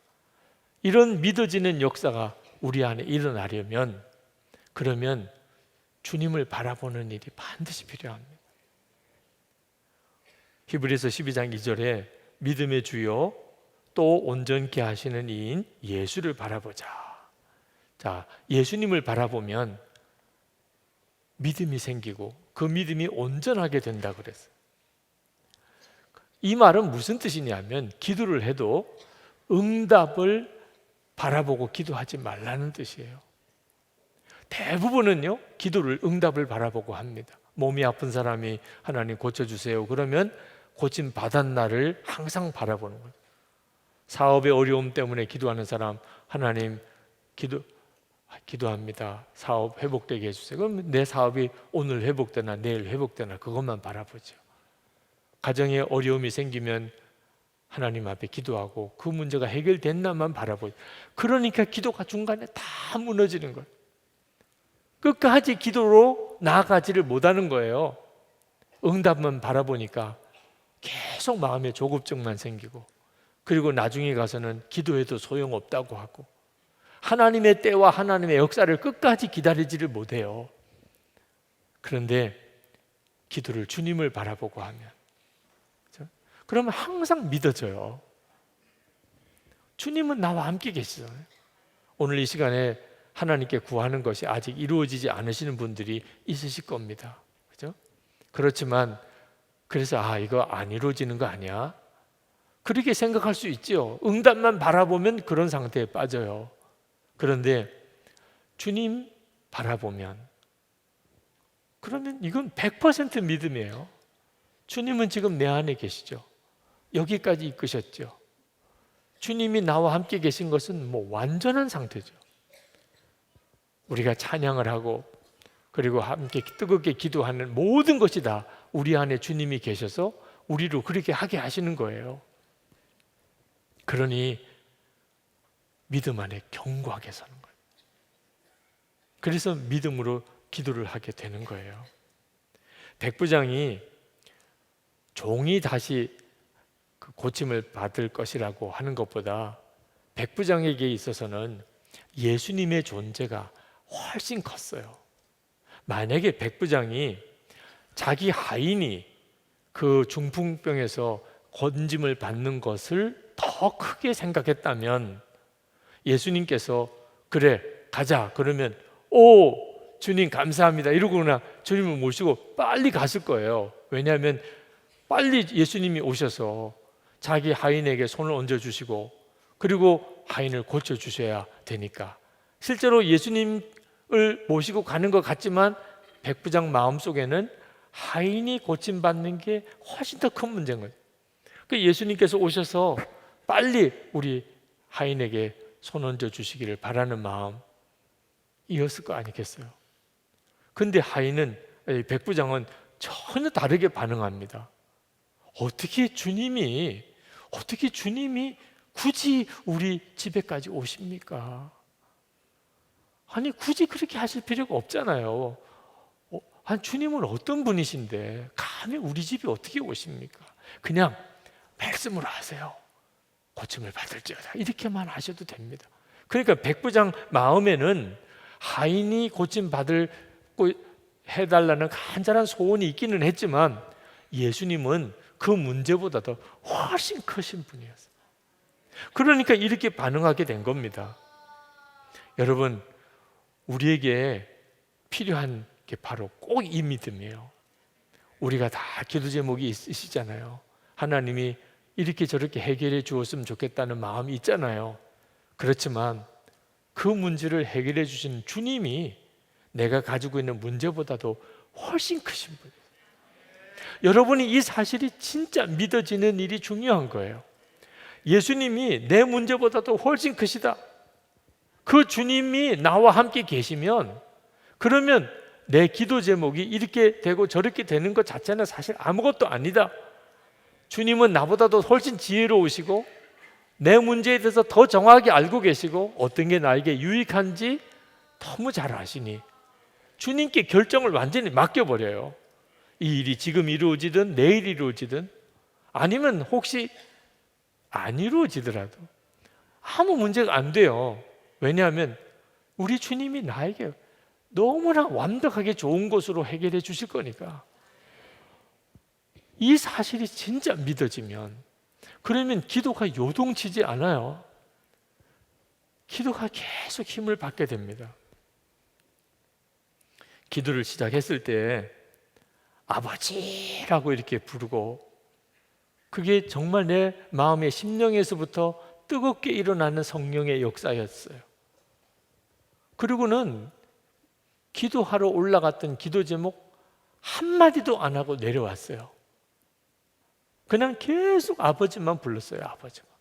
이런 믿어지는 역사가 우리 안에 일어나려면, 그러면 주님을 바라보는 일이 반드시 필요합니다. 히브리서 12장 2절에 믿음의 주요 또 온전케 하시는 이인 예수를 바라보자. 자, 예수님을 바라보면 믿음이 생기고 그 믿음이 온전하게 된다 그랬어요. 이 말은 무슨 뜻이냐면 기도를 해도 응답을 바라보고 기도하지 말라는 뜻이에요. 대부분은요, 기도를 응답을 바라보고 합니다. 몸이 아픈 사람이 하나님 고쳐주세요. 그러면 고침 받았나를 항상 바라보는 거예요. 사업의 어려움 때문에 기도하는 사람, 하나님 기도합니다. 사업 회복되게 해주세요. 그럼 내 사업이 오늘 회복되나 내일 회복되나 그것만 바라보죠. 가정에 어려움이 생기면 하나님 앞에 기도하고 그 문제가 해결됐나만 바라보죠. 그러니까 기도가 중간에 다 무너지는 거예요. 끝까지 기도로 나아가지를 못하는 거예요. 응답만 바라보니까 계속 마음에 조급증만 생기고, 그리고 나중에 가서는 기도해도 소용없다고 하고, 하나님의 때와 하나님의 역사를 끝까지 기다리지를 못해요. 그런데 기도를 주님을 바라보고 하면, 그렇죠? 그러면 항상 믿어져요. 주님은 나와 함께 계시잖아요. 오늘 이 시간에 하나님께 구하는 것이 아직 이루어지지 않으시는 분들이 있으실 겁니다. 그렇죠? 그렇지만 그래서 이거 안 이루어지는 거 아니야? 그렇게 생각할 수 있죠. 응답만 바라보면 그런 상태에 빠져요. 그런데 주님 바라보면, 그러면 이건 100% 믿음이에요. 주님은 지금 내 안에 계시죠. 여기까지 이끄셨죠. 주님이 나와 함께 계신 것은 완전한 상태죠. 우리가 찬양을 하고 그리고 함께 뜨겁게 기도하는 모든 것이 다 우리 안에 주님이 계셔서 우리로 그렇게 하게 하시는 거예요. 그러니 믿음 안에 견고하게 사는 거예요. 그래서 믿음으로 기도를 하게 되는 거예요. 백부장이 종이 다시 그 고침을 받을 것이라고 하는 것보다 백부장에게 있어서는 예수님의 존재가 훨씬 컸어요. 만약에 백부장이 자기 하인이 그 중풍병에서 건짐을 받는 것을 더 크게 생각했다면 예수님께서 그래 가자 그러면 주님 감사합니다 이러거나 주님을 모시고 빨리 갔을 거예요. 왜냐하면 빨리 예수님이 오셔서 자기 하인에게 손을 얹어주시고 그리고 하인을 고쳐주셔야 되니까. 실제로 예수님을 모시고 가는 것 같지만 백부장 마음속에는 하인이 고침받는 게 훨씬 더 큰 문제인 거예요. 예수님께서 오셔서 빨리 우리 하인에게 손 얹어주시기를 바라는 마음이었을 거 아니겠어요? 근데 백부장은 전혀 다르게 반응합니다. 어떻게 주님이 굳이 우리 집에까지 오십니까? 아니 굳이 그렇게 하실 필요가 없잖아요. 주님은 어떤 분이신데 감히 우리 집에 어떻게 오십니까? 그냥 말씀으로 하세요. 고침을 받을지어다. 이렇게만 하셔도 됩니다. 그러니까 백부장 마음에는 하인이 고침 받고 해달라는 간절한 소원이 있기는 했지만 예수님은 그 문제보다도 훨씬 크신 분이었어요. 그러니까 이렇게 반응하게 된 겁니다. 여러분, 우리에게 필요한 게 바로 꼭 이 믿음이에요. 우리가 다 기도 제목이 있으시잖아요. 하나님이 이렇게 저렇게 해결해 주었으면 좋겠다는 마음이 있잖아요. 그렇지만 그 문제를 해결해 주신 주님이 내가 가지고 있는 문제보다도 훨씬 크신 분이에요. 여러분이 이 사실이 진짜 믿어지는 일이 중요한 거예요. 예수님이 내 문제보다도 훨씬 크시다. 그 주님이 나와 함께 계시면 그러면 내 기도 제목이 이렇게 되고 저렇게 되는 것 자체는 사실 아무것도 아니다. 주님은 나보다도 훨씬 지혜로우시고 내 문제에 대해서 더 정확히 알고 계시고 어떤 게 나에게 유익한지 너무 잘 아시니 주님께 결정을 완전히 맡겨버려요. 이 일이 지금 이루어지든 내일 이루어지든 아니면 혹시 안 이루어지더라도 아무 문제가 안 돼요. 왜냐하면 우리 주님이 나에게 너무나 완벽하게 좋은 것으로 해결해 주실 거니까. 이 사실이 진짜 믿어지면 그러면 기도가 요동치지 않아요. 기도가 계속 힘을 받게 됩니다. 기도를 시작했을 때 아버지라고 이렇게 부르고 그게 정말 내 마음의 심령에서부터 뜨겁게 일어나는 성령의 역사였어요. 그리고는 기도하러 올라갔던 기도 제목 한마디도 안 하고 내려왔어요. 그냥 계속 아버지만 불렀어요. 아버지만.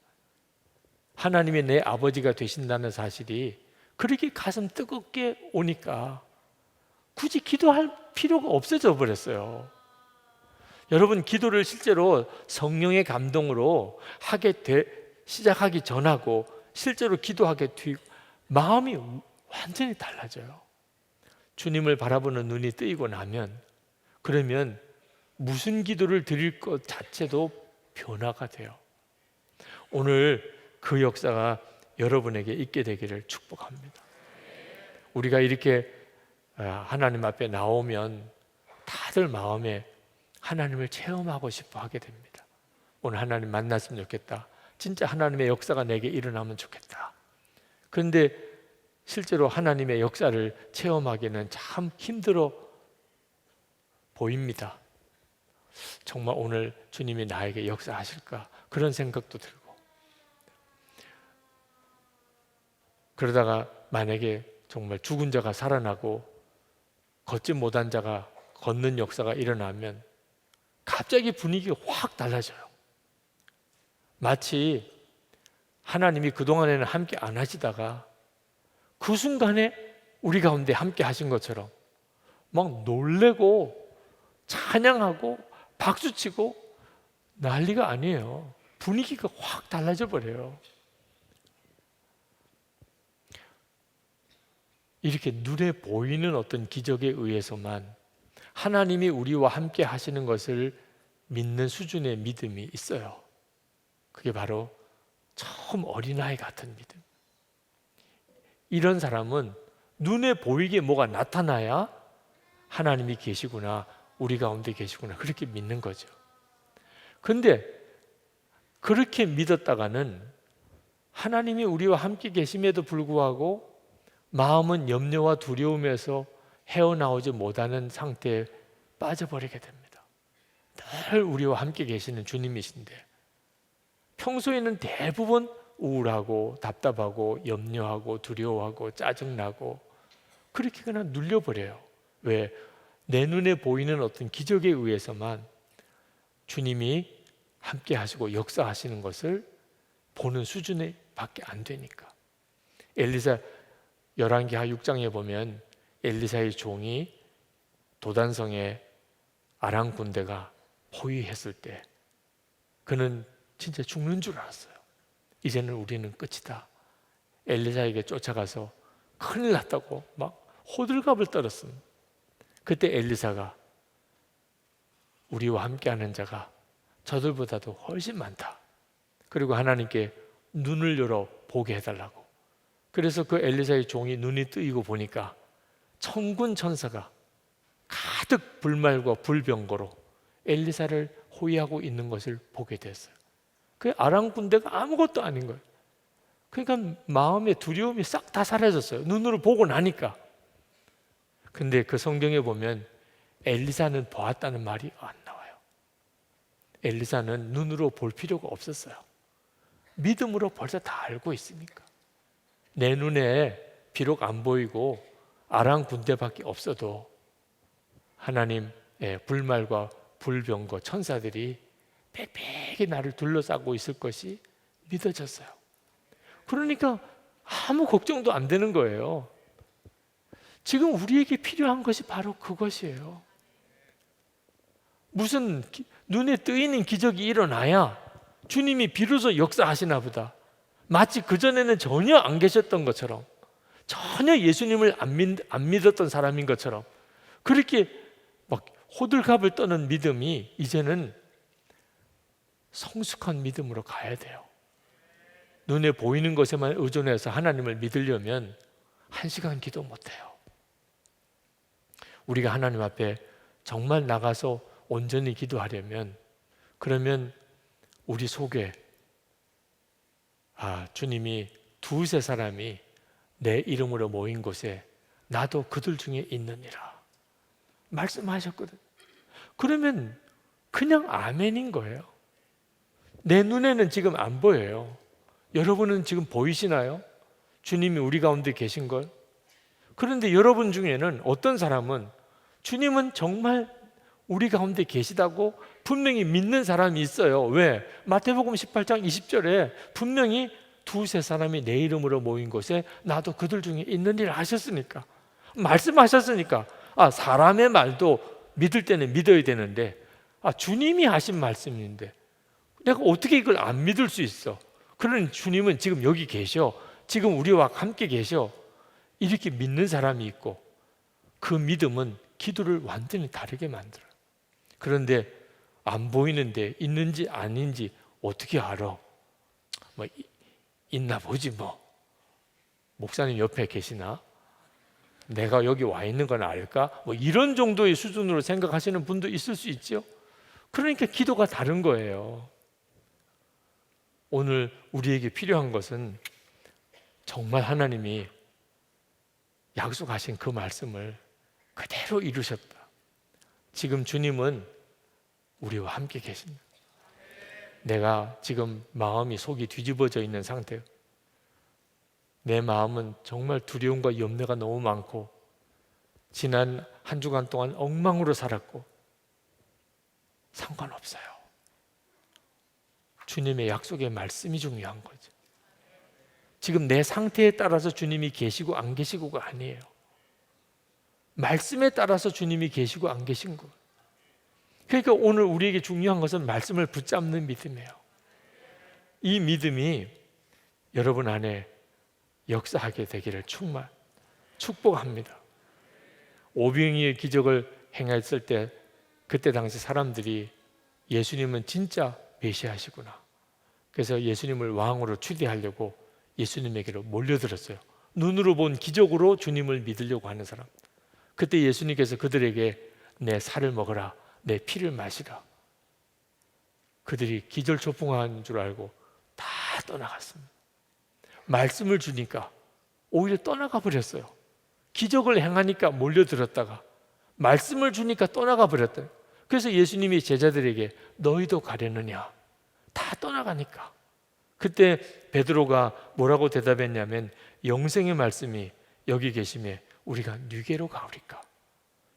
하나님이 내 아버지가 되신다는 사실이 그렇게 가슴 뜨겁게 오니까 굳이 기도할 필요가 없어져 버렸어요. 여러분, 기도를 실제로 성령의 감동으로 시작하기 전하고 실제로 기도하게 되고 마음이 완전히 달라져요. 주님을 바라보는 눈이 뜨이고 나면, 그러면 무슨 기도를 드릴 것 자체도 변화가 돼요. 오늘 그 역사가 여러분에게 있게 되기를 축복합니다. 우리가 이렇게 하나님 앞에 나오면 다들 마음에 하나님을 체험하고 싶어 하게 됩니다. 오늘 하나님 만났으면 좋겠다. 진짜 하나님의 역사가 내게 일어나면 좋겠다. 그런데 실제로 하나님의 역사를 체험하기는 참 힘들어 보입니다. 정말 오늘 주님이 나에게 역사하실까? 그런 생각도 들고. 그러다가 만약에 정말 죽은 자가 살아나고 걷지 못한 자가 걷는 역사가 일어나면 갑자기 분위기가 확 달라져요. 마치 하나님이 그동안에는 함께 안 하시다가 그 순간에 우리 가운데 함께 하신 것처럼 막 놀래고 찬양하고 박수치고 난리가 아니에요. 분위기가 확 달라져 버려요. 이렇게 눈에 보이는 어떤 기적에 의해서만 하나님이 우리와 함께 하시는 것을 믿는 수준의 믿음이 있어요. 그게 바로 처음 어린아이 같은 믿음. 이런 사람은 눈에 보이게 뭐가 나타나야 하나님이 계시구나, 우리 가운데 계시구나, 그렇게 믿는 거죠. 근데 그렇게 믿었다가는 하나님이 우리와 함께 계심에도 불구하고 마음은 염려와 두려움에서 헤어나오지 못하는 상태에 빠져버리게 됩니다. 늘 우리와 함께 계시는 주님이신데 평소에는 대부분 우울하고 답답하고 염려하고 두려워하고 짜증나고 그렇게 그냥 눌려버려요. 왜? 내 눈에 보이는 어떤 기적에 의해서만 주님이 함께 하시고 역사하시는 것을 보는 수준에 밖에 안 되니까. 엘리사 열왕기하 6장에 보면 엘리사의 종이 도단성에 아람 군대가 포위했을 때 그는 진짜 죽는 줄 알았어요. 이제는 우리는 끝이다. 엘리사에게 쫓아가서 큰일 났다고 막 호들갑을 떨었습니다. 그때 엘리사가 우리와 함께하는 자가 저들보다도 훨씬 많다. 그리고 하나님께 눈을 열어 보게 해달라고. 그래서 그 엘리사의 종이 눈이 뜨이고 보니까 천군 천사가 가득 불말과 불병거로 엘리사를 호위하고 있는 것을 보게 됐어요. 그 아람 군대가 아무것도 아닌 거예요. 그러니까 마음의 두려움이 싹 다 사라졌어요. 눈으로 보고 나니까. 근데 그 성경에 보면 엘리사는 보았다는 말이 안 나와요. 엘리사는 눈으로 볼 필요가 없었어요. 믿음으로 벌써 다 알고 있으니까. 내 눈에 비록 안 보이고 아람 군대밖에 없어도 하나님의 불말과 불병거 천사들이 빽빽히 나를 둘러싸고 있을 것이 믿어졌어요. 그러니까 아무 걱정도 안 되는 거예요. 지금 우리에게 필요한 것이 바로 그것이에요. 무슨 눈에 뜨이는 기적이 일어나야 주님이 비로소 역사하시나 보다. 마치 그전에는 전혀 안 계셨던 것처럼, 전혀 예수님을 안 믿었던 사람인 것처럼 그렇게 막 호들갑을 떠는 믿음이 이제는 성숙한 믿음으로 가야 돼요. 눈에 보이는 것에만 의존해서 하나님을 믿으려면 1시간 기도 못해요. 우리가 하나님 앞에 정말 나가서 온전히 기도하려면, 그러면 우리 속에 주님이 두세 사람이 내 이름으로 모인 곳에 나도 그들 중에 있느니라 말씀하셨거든. 그러면 그냥 아멘인 거예요. 내 눈에는 지금 안 보여요. 여러분은 지금 보이시나요? 주님이 우리 가운데 계신 걸? 그런데 여러분 중에는 어떤 사람은 주님은 정말 우리 가운데 계시다고 분명히 믿는 사람이 있어요. 왜? 마태복음 18장 20절에 분명히 두세 사람이 내 이름으로 모인 곳에 나도 그들 중에 있느니라 하셨으니까, 말씀하셨으니까, 사람의 말도 믿을 때는 믿어야 되는데, 주님이 하신 말씀인데 내가 어떻게 이걸 안 믿을 수 있어? 그러니 주님은 지금 여기 계셔, 지금 우리와 함께 계셔, 이렇게 믿는 사람이 있고, 그 믿음은 기도를 완전히 다르게 만들어요. 그런데 안 보이는데 있는지 아닌지 어떻게 알아? 있나 보지 뭐. 목사님 옆에 계시나? 내가 여기 와 있는 건 알까? 이런 정도의 수준으로 생각하시는 분도 있을 수 있죠. 그러니까 기도가 다른 거예요. 오늘 우리에게 필요한 것은 정말 하나님이 약속하신 그 말씀을 그대로 이루셨다. 지금 주님은 우리와 함께 계십니다. 내가 지금 마음이 속이 뒤집어져 있는 상태예요. 내 마음은 정말 두려움과 염려가 너무 많고 지난 한 주간 동안 엉망으로 살았고 상관없어요. 주님의 약속의 말씀이 중요한 거죠. 지금 내 상태에 따라서 주님이 계시고 안 계시고가 아니에요. 말씀에 따라서 주님이 계시고 안 계신 거. 그러니까 오늘 우리에게 중요한 것은 말씀을 붙잡는 믿음이에요. 이 믿음이 여러분 안에 역사하게 되기를 축복합니다. 오병이의 기적을 행했을 때 그때 당시 사람들이 예수님은 진짜 메시아시구나, 그래서 예수님을 왕으로 추대하려고 예수님에게로 몰려들었어요. 눈으로 본 기적으로 주님을 믿으려고 하는 사람. 그때 예수님께서 그들에게 내 살을 먹어라, 내 피를 마시라. 그들이 기절초풍한 줄 알고 다 떠나갔습니다. 말씀을 주니까 오히려 떠나가 버렸어요. 기적을 행하니까 몰려들었다가 말씀을 주니까 떠나가 버렸다. 그래서 예수님이 제자들에게 너희도 가려느냐? 다 떠나가니까. 그때 베드로가 뭐라고 대답했냐면 영생의 말씀이 여기 계심에 우리가 누게로 가오리까?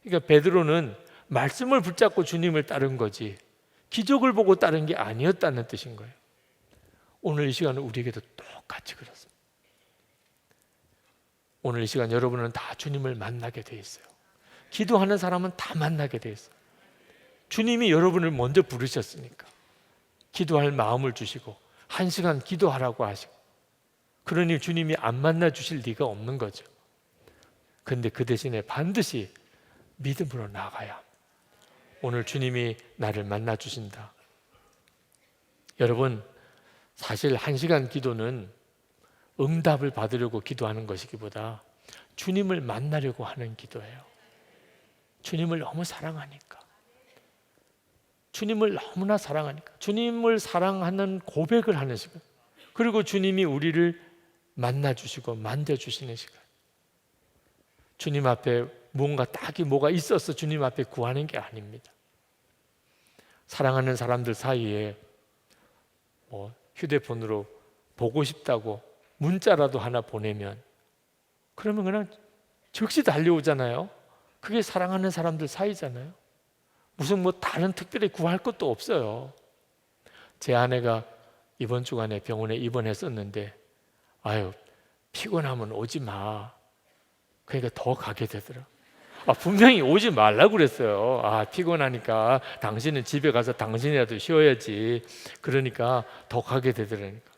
그러니까 베드로는 말씀을 붙잡고 주님을 따른 거지 기적을 보고 따른 게 아니었다는 뜻인 거예요. 오늘 이 시간은 우리에게도 똑같이 그렇습니다. 오늘 이 시간 여러분은 다 주님을 만나게 돼 있어요. 기도하는 사람은 다 만나게 돼 있어요. 주님이 여러분을 먼저 부르셨으니까 기도할 마음을 주시고 1시간 기도하라고 하시고, 그러니 주님이 안 만나 주실 리가 없는 거죠. 그런데 그 대신에 반드시 믿음으로 나가야 오늘 주님이 나를 만나 주신다. 여러분, 사실 1시간 기도는 응답을 받으려고 기도하는 것이기보다 주님을 만나려고 하는 기도예요. 주님을 너무 사랑하니까, 주님을 너무나 사랑하니까, 주님을 사랑하는 고백을 하는 시간, 그리고 주님이 우리를 만나주시고 만져주시는 시간. 주님 앞에 뭔가 딱히 뭐가 있어서 주님 앞에 구하는 게 아닙니다. 사랑하는 사람들 사이에 휴대폰으로 보고 싶다고 문자라도 하나 보내면 그러면 그냥 즉시 달려오잖아요. 그게 사랑하는 사람들 사이잖아요. 무슨 다른 특별히 구할 것도 없어요. 제 아내가 이번 주간에 병원에 입원했었는데 피곤하면 오지 마. 그러니까 더 가게 되더라. 분명히 오지 말라고 그랬어요. 피곤하니까 당신은 집에 가서 당신이라도 쉬어야지. 그러니까 더 가게 되더라니까.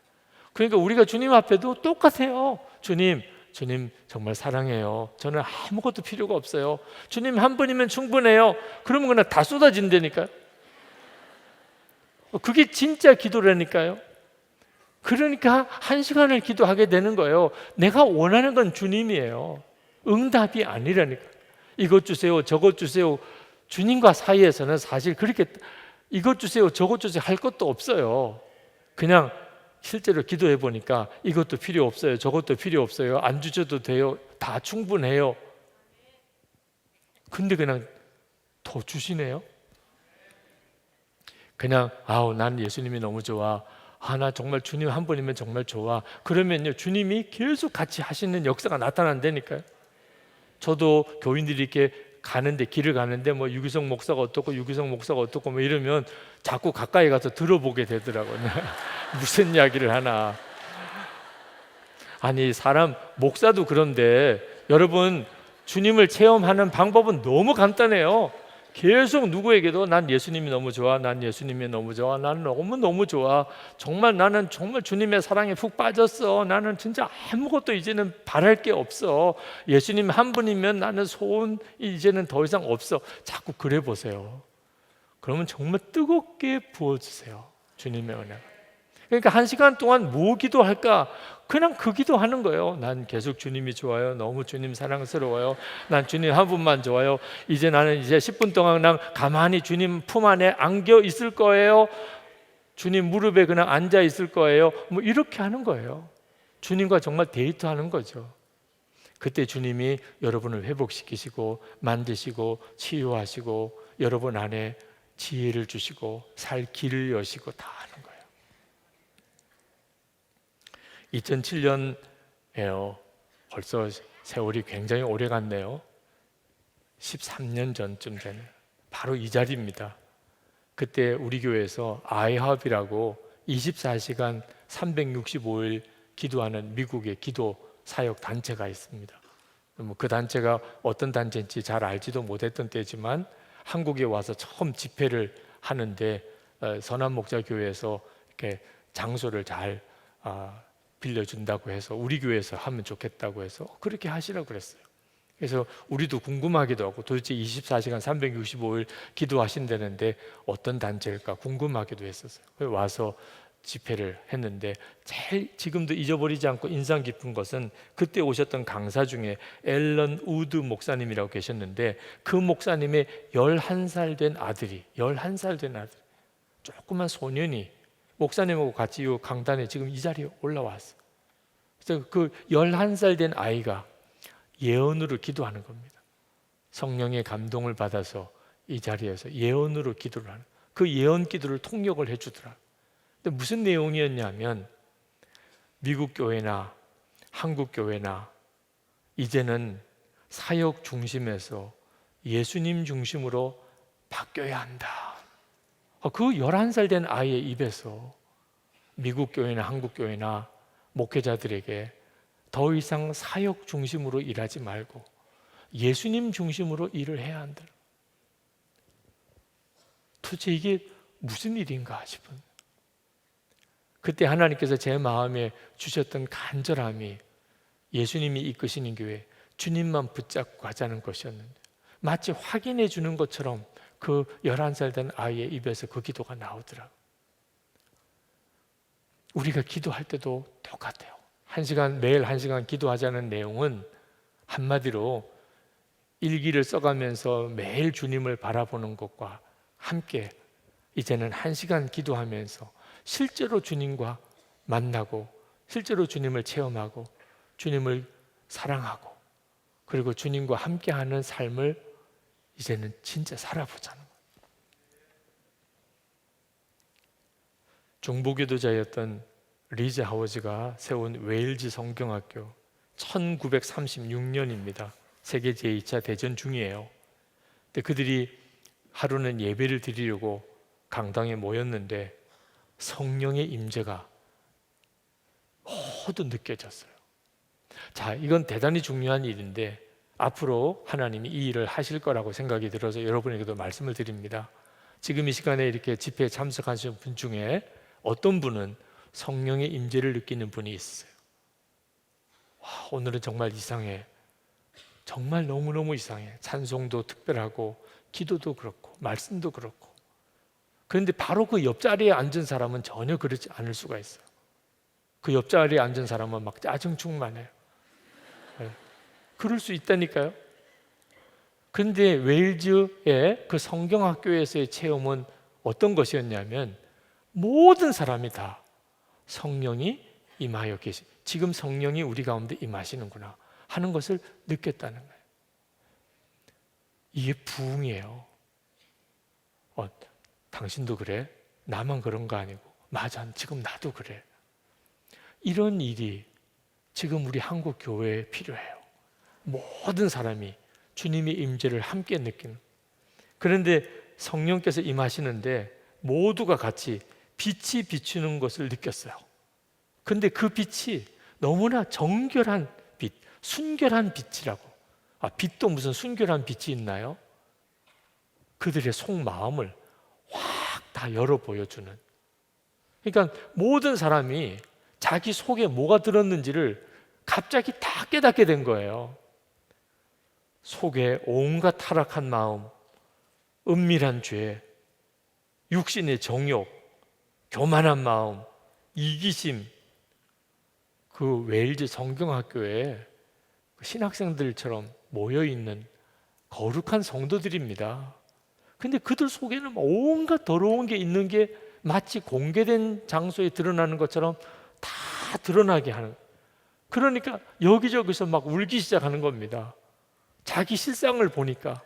그러니까 우리가 주님 앞에도 똑같아요. 주님 정말 사랑해요. 저는 아무것도 필요가 없어요. 주님 한 분이면 충분해요. 그러면 그냥 다 쏟아진다니까요. 그게 진짜 기도라니까요. 그러니까 1시간을 기도하게 되는 거예요. 내가 원하는 건 주님이에요. 응답이 아니라니까. 이것 주세요, 저것 주세요. 주님과 사이에서는 사실 그렇게 이것 주세요, 저것 주세요 할 것도 없어요. 그냥 실제로 기도해 보니까 이것도 필요 없어요, 저것도 필요 없어요, 안 주셔도 돼요, 다 충분해요. 근데 그냥 더 주시네요. 그냥 난 예수님이 너무 좋아. 나 정말 주님 한 분이면 정말 좋아. 그러면요, 주님이 계속 같이 하시는 역사가 나타난다니까요. 저도 교인들이 이렇게 길을 가는데 뭐 유기성 목사가 어떻고 유기성 목사가 어떻고 뭐 이러면 자꾸 가까이 가서 들어보게 되더라고요. 무슨 이야기를 하나. 아니, 사람 목사도 그런데 여러분, 주님을 체험하는 방법은 너무 간단해요. 계속 누구에게도 난 예수님이 너무 좋아, 난 예수님이 너무 좋아, 난 너무 좋아, 정말 나는 정말 주님의 사랑에 푹 빠졌어, 나는 진짜 아무것도 이제는 바랄 게 없어, 예수님 한 분이면 나는 소원이 이제는 더 이상 없어. 자꾸 그래 보세요. 그러면 정말 뜨겁게 부어주세요, 주님의 은혜가. 그러니까 1시간 동안 뭐 기도할까? 그냥 그 기도하는 거예요. 난 계속 주님이 좋아요. 너무 주님 사랑스러워요. 난 주님 한 분만 좋아요. 나는 이제 10분 동안 그냥 가만히 주님 품 안에 안겨 있을 거예요. 주님 무릎에 그냥 앉아 있을 거예요. 뭐 이렇게 하는 거예요. 주님과 정말 데이트하는 거죠. 그때 주님이 여러분을 회복시키시고 만드시고 치유하시고 여러분 안에 지혜를 주시고 살 길을 여시고 다 하는 거예요. 2007년에요. 벌써 세월이 굉장히 오래 갔네요. 13년 전쯤 되네요. 바로 이 자리입니다. 그때 우리 교회에서 아이합이라고 24시간 365일 기도하는 미국의 기도 사역 단체가 있습니다. 그 단체가 어떤 단체인지 잘 알지도 못했던 때지만 한국에 와서 처음 집회를 하는데 선한 목자 교회에서 이렇게 장소를 잘 빌려준다고 해서 우리 교회에서 하면 좋겠다고 해서 그렇게 하시라고 그랬어요. 그래서 우리도 궁금하기도 하고 도대체 24시간 365일 기도하신다는데 어떤 단체일까 궁금하기도 했었어요. 그래서 와서 집회를 했는데 제일 지금도 잊어버리지 않고 인상 깊은 것은 그때 오셨던 강사 중에 앨런 우드 목사님이라고 계셨는데 그 목사님의 11살 된 아들이 조그만 소년이 목사님하고 같이 이 강단에 지금 이 자리에 올라왔어요. 그래서 그 11살 된 아이가 예언으로 기도하는 겁니다. 성령의 감동을 받아서 이 자리에서 예언으로 기도를 하는, 그 예언 기도를 통역을 해주더라. 근데 무슨 내용이었냐면 미국 교회나 한국 교회나 이제는 사역 중심에서 예수님 중심으로 바뀌어야 한다. 그 11살 된 아이의 입에서 미국 교회나 한국 교회나 목회자들에게 더 이상 사역 중심으로 일하지 말고 예수님 중심으로 일을 해야 한다. 도대체 이게 무슨 일인가 싶은, 그때 하나님께서 제 마음에 주셨던 간절함이 예수님이 이끄시는 교회 주님만 붙잡고 가자는 것이었는데 마치 확인해 주는 것처럼 그 11살 된 아이의 입에서 그 기도가 나오더라고요. 우리가 기도할 때도 똑같아요. 매일 1시간 기도하자는 내용은 한마디로 일기를 써가면서 매일 주님을 바라보는 것과 함께 이제는 1시간 기도하면서 실제로 주님과 만나고 실제로 주님을 체험하고 주님을 사랑하고 그리고 주님과 함께하는 삶을 이제는 진짜 살아보자는 거예요. 중보기도자였던 리즈 하워즈가 세운 웨일즈 성경학교 1936년입니다. 세계 제2차 대전 중이에요. 근데 그들이 하루는 예배를 드리려고 강당에 모였는데 성령의 임재가 모두 느껴졌어요. 자, 이건 대단히 중요한 일인데 앞으로 하나님이 이 일을 하실 거라고 생각이 들어서 여러분에게도 말씀을 드립니다. 지금 이 시간에 이렇게 집회에 참석하신 분 중에 어떤 분은 성령의 임재를 느끼는 분이 있어요. 오늘은 정말 이상해. 정말 너무너무 이상해. 찬송도 특별하고 기도도 그렇고 말씀도 그렇고. 그런데 바로 그 옆자리에 앉은 사람은 전혀 그렇지 않을 수가 있어요. 그 옆자리에 앉은 사람은 막 짜증 충만해요. 네. 그럴 수 있다니까요. 그런데 웨일즈의 그 성경학교에서의 체험은 어떤 것이었냐면 모든 사람이 다 성령이 임하여 지금 성령이 우리 가운데 임하시는구나 하는 것을 느꼈다는 거예요. 이게 부흥이에요. 당신도 그래? 나만 그런 거 아니고 맞아, 지금 나도 그래. 이런 일이 지금 우리 한국 교회에 필요해요. 모든 사람이 주님의 임재를 함께 느끼는. 그런데 성령께서 임하시는데 모두가 같이 빛이 비추는 것을 느꼈어요. 근데 그 빛이 너무나 정결한 빛, 순결한 빛이라고. 빛도 무슨 순결한 빛이 있나요? 그들의 속마음을 확 다 열어 보여주는. 그러니까 모든 사람이 자기 속에 뭐가 들었는지를 갑자기 다 깨닫게 된 거예요. 속에 온갖 타락한 마음, 은밀한 죄, 육신의 정욕, 교만한 마음, 이기심. 그 웨일즈 성경학교에 신학생들처럼 모여있는 거룩한 성도들입니다. 근데 그들 속에는 온갖 더러운 게 있는 게 마치 공개된 장소에 드러나는 것처럼 다 드러나게 하는. 그러니까 여기저기서 막 울기 시작하는 겁니다. 자기 실상을 보니까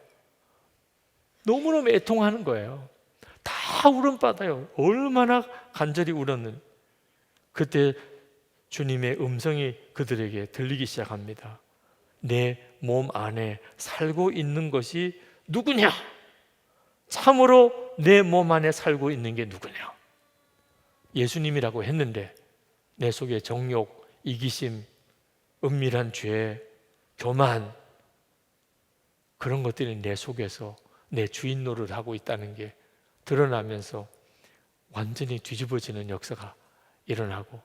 너무너무 애통하는 거예요. 다 울음받아요. 얼마나 간절히 울었는. 그때 주님의 음성이 그들에게 들리기 시작합니다. 내 몸 안에 살고 있는 것이 누구냐? 참으로 내 몸 안에 살고 있는 게 누구냐? 예수님이라고 했는데 내 속에 정욕, 이기심, 은밀한 죄, 교만, 그런 것들이 내 속에서 내 주인 노릇을 하고 있다는 게 드러나면서 완전히 뒤집어지는 역사가 일어나고,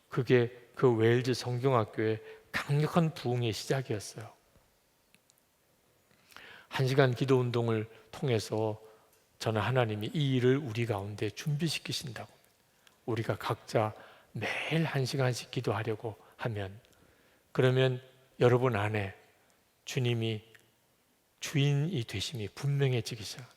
그게 그 웨일즈 성경학교의 강력한 부흥의 시작이었어요. 1시간 기도 운동을 통해서 저는 하나님이 이 일을 우리 가운데 준비시키신다고. 우리가 각자 매일 1시간씩 기도하려고 하면, 그러면 여러분 안에 주님이 주인이 되심이 분명해지기 시작.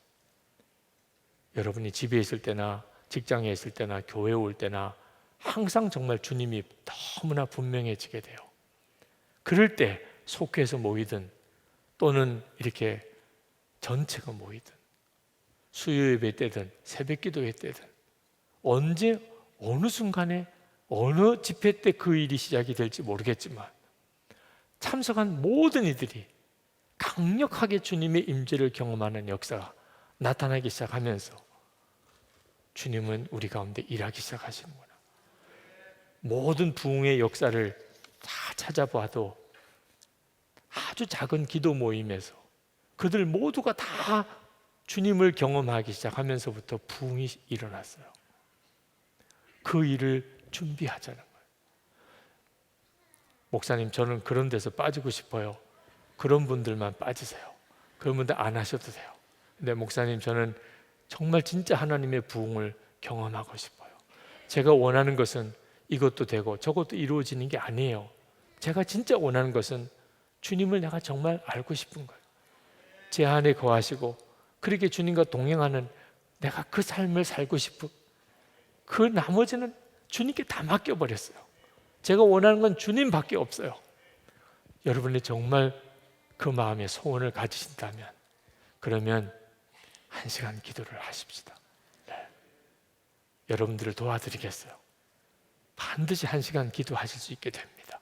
여러분이 집에 있을 때나 직장에 있을 때나 교회에 올 때나 항상 정말 주님이 너무나 분명해지게 돼요. 그럴 때 속회에서 모이든 또는 이렇게 전체가 모이든 수요 예배 때든 새벽 기도회 때든 언제 어느 순간에 어느 집회 때 그 일이 시작이 될지 모르겠지만 참석한 모든 이들이 강력하게 주님의 임재를 경험하는 역사가 나타나기 시작하면서 주님은 우리 가운데 일하기 시작하시는구나. 모든 부흥의 역사를 다 찾아봐도 아주 작은 기도 모임에서 그들 모두가 다 주님을 경험하기 시작하면서부터 부흥이 일어났어요. 그 일을 준비하자는 거예요. 목사님, 저는 그런 데서 빠지고 싶어요. 그런 분들만 빠지세요. 그런 분들 안 하셔도 돼요. 근데 목사님, 저는 정말 진짜 하나님의 부흥을 경험하고 싶어요. 제가 원하는 것은 이것도 되고 저것도 이루어지는 게 아니에요. 제가 진짜 원하는 것은 주님을 내가 정말 알고 싶은 거예요. 제 안에 거하시고 그렇게 주님과 동행하는 내가 그 삶을 살고 싶은, 그 나머지는 주님께 다 맡겨버렸어요. 제가 원하는 건 주님밖에 없어요. 여러분이 정말 그 마음의 소원을 가지신다면 그러면 1시간 기도를 하십시다. 네. 여러분들을 도와드리겠어요. 반드시 1시간 기도하실 수 있게 됩니다.